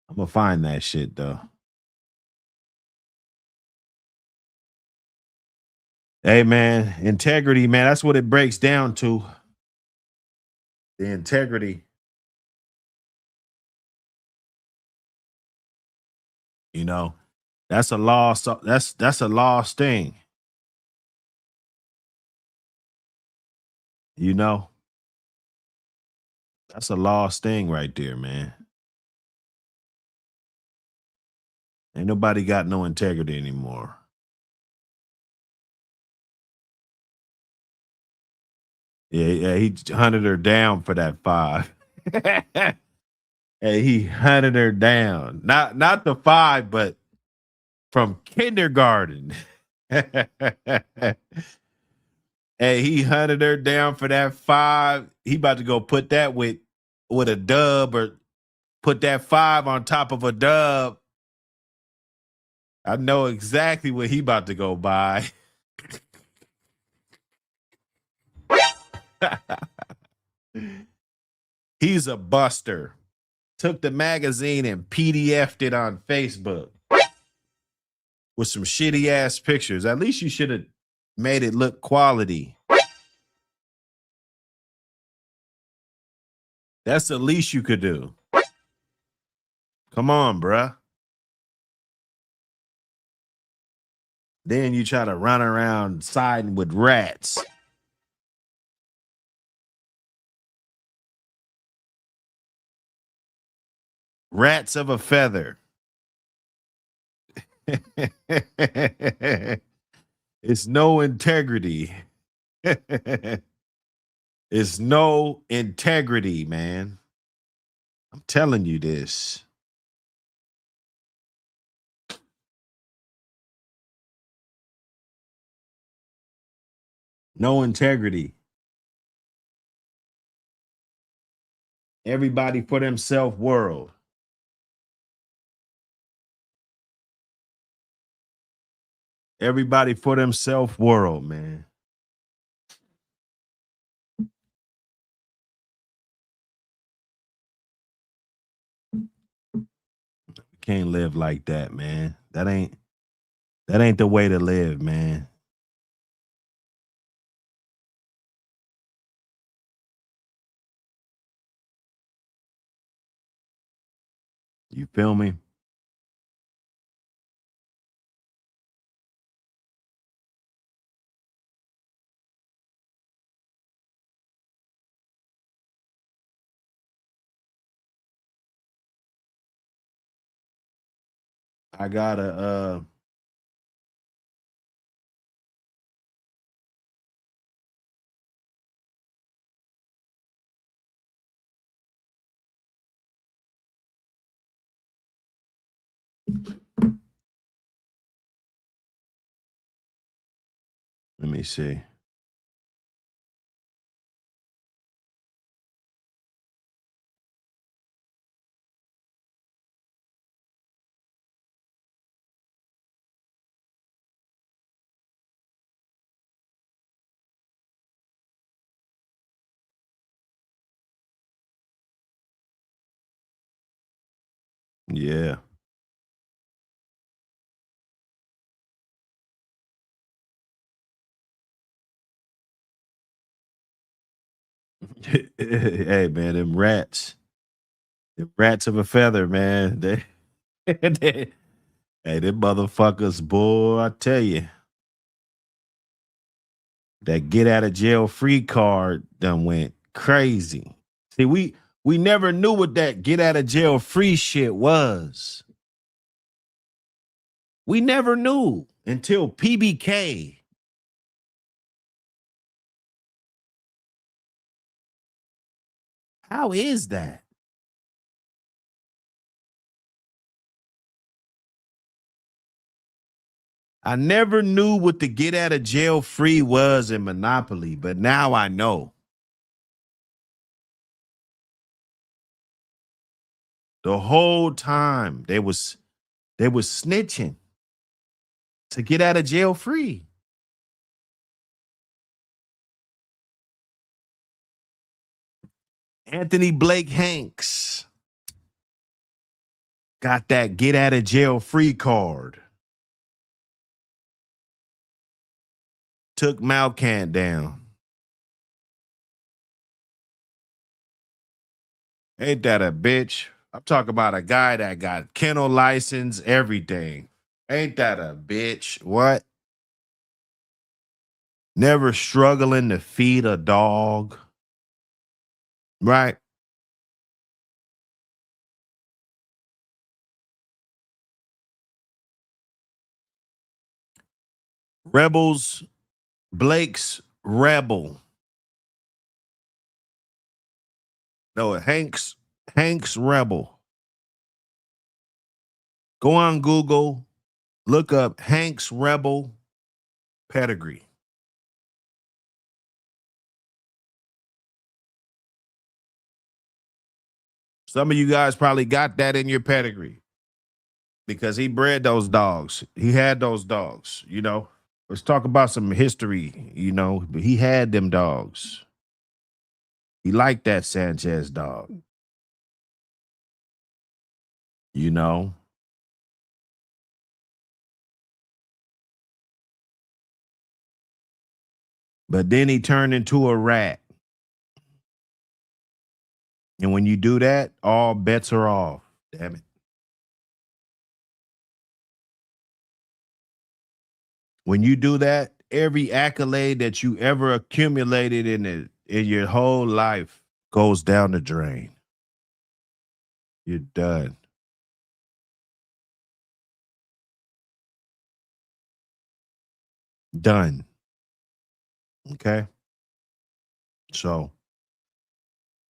I'm going to find that shit, though. Hey, man, integrity, man. That's what it breaks down to. The integrity. You know, that's a lost. That's a lost thing. You know, that's a lost thing right there, man. Ain't nobody got no integrity anymore. Yeah, he hunted her down for that 5. And he hunted her down. Not the 5, but from kindergarten. Hey, he hunted her down for that 5. He about to go put that with a dub, or put that 5 on top of a dub. I know exactly what he about to go buy. He's a buster. Took the magazine and PDF'd it on Facebook with some shitty ass pictures. At least you should have made it look quality. That's the least you could do. Come on, bruh. Then you try to run around siding with rats. Rats of a feather. It's no integrity. It's no integrity, man. I'm telling you this. No integrity. Everybody for themselves world. Everybody for themselves world, man. Can't live like that, man. That ain't the way to live, man. You feel me? I gotta let me see. Yeah. Hey man, them rats. Them rats of a feather, man. Hey, them motherfuckers, boy, I tell you. That get out of jail free card done went crazy. See, we never knew what that get out of jail free shit was. We never knew until PBK. How is that? I never knew what the get out of jail free was in Monopoly, but now I know. The whole time they was snitching to get out of jail free. Anthony Blake Hanks got that get out of jail free card. Took Malcant down. Ain't that a bitch? I'm talking about a guy that got kennel license, everything. Ain't that a bitch? What? Never struggling to feed a dog. Right? Rebels, Blake's Rebel. No, Hank's Rebel. Go on Google, look up Hank's Rebel Pedigree. Some of you guys probably got that in your pedigree because he bred those dogs. He had those dogs, you know. Let's talk about some history, you know. But he had them dogs. He liked that Sanchez dog, you know. But then he turned into a rat. And when you do that, all bets are off. Damn it. When you do that, every accolade that you ever accumulated in your whole life goes down the drain. You're done. Done. Okay. So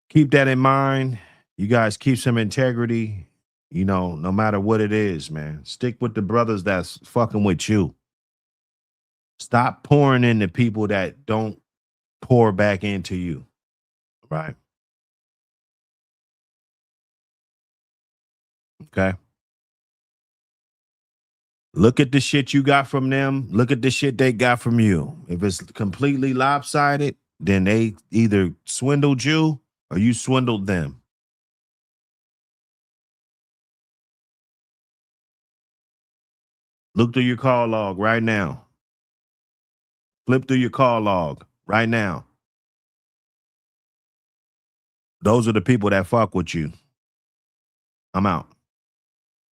keep that in mind. You guys keep some integrity, you know, no matter what it is, man. Stick with the brothers that's fucking with you. Stop pouring into people that don't pour back into you. Right. Okay. Look at the shit you got from them. Look at the shit they got from you. If it's completely lopsided, then they either swindled you or you swindled them. Look through your call log right now. Flip through your call log right now. Those are the people that fuck with you. I'm out.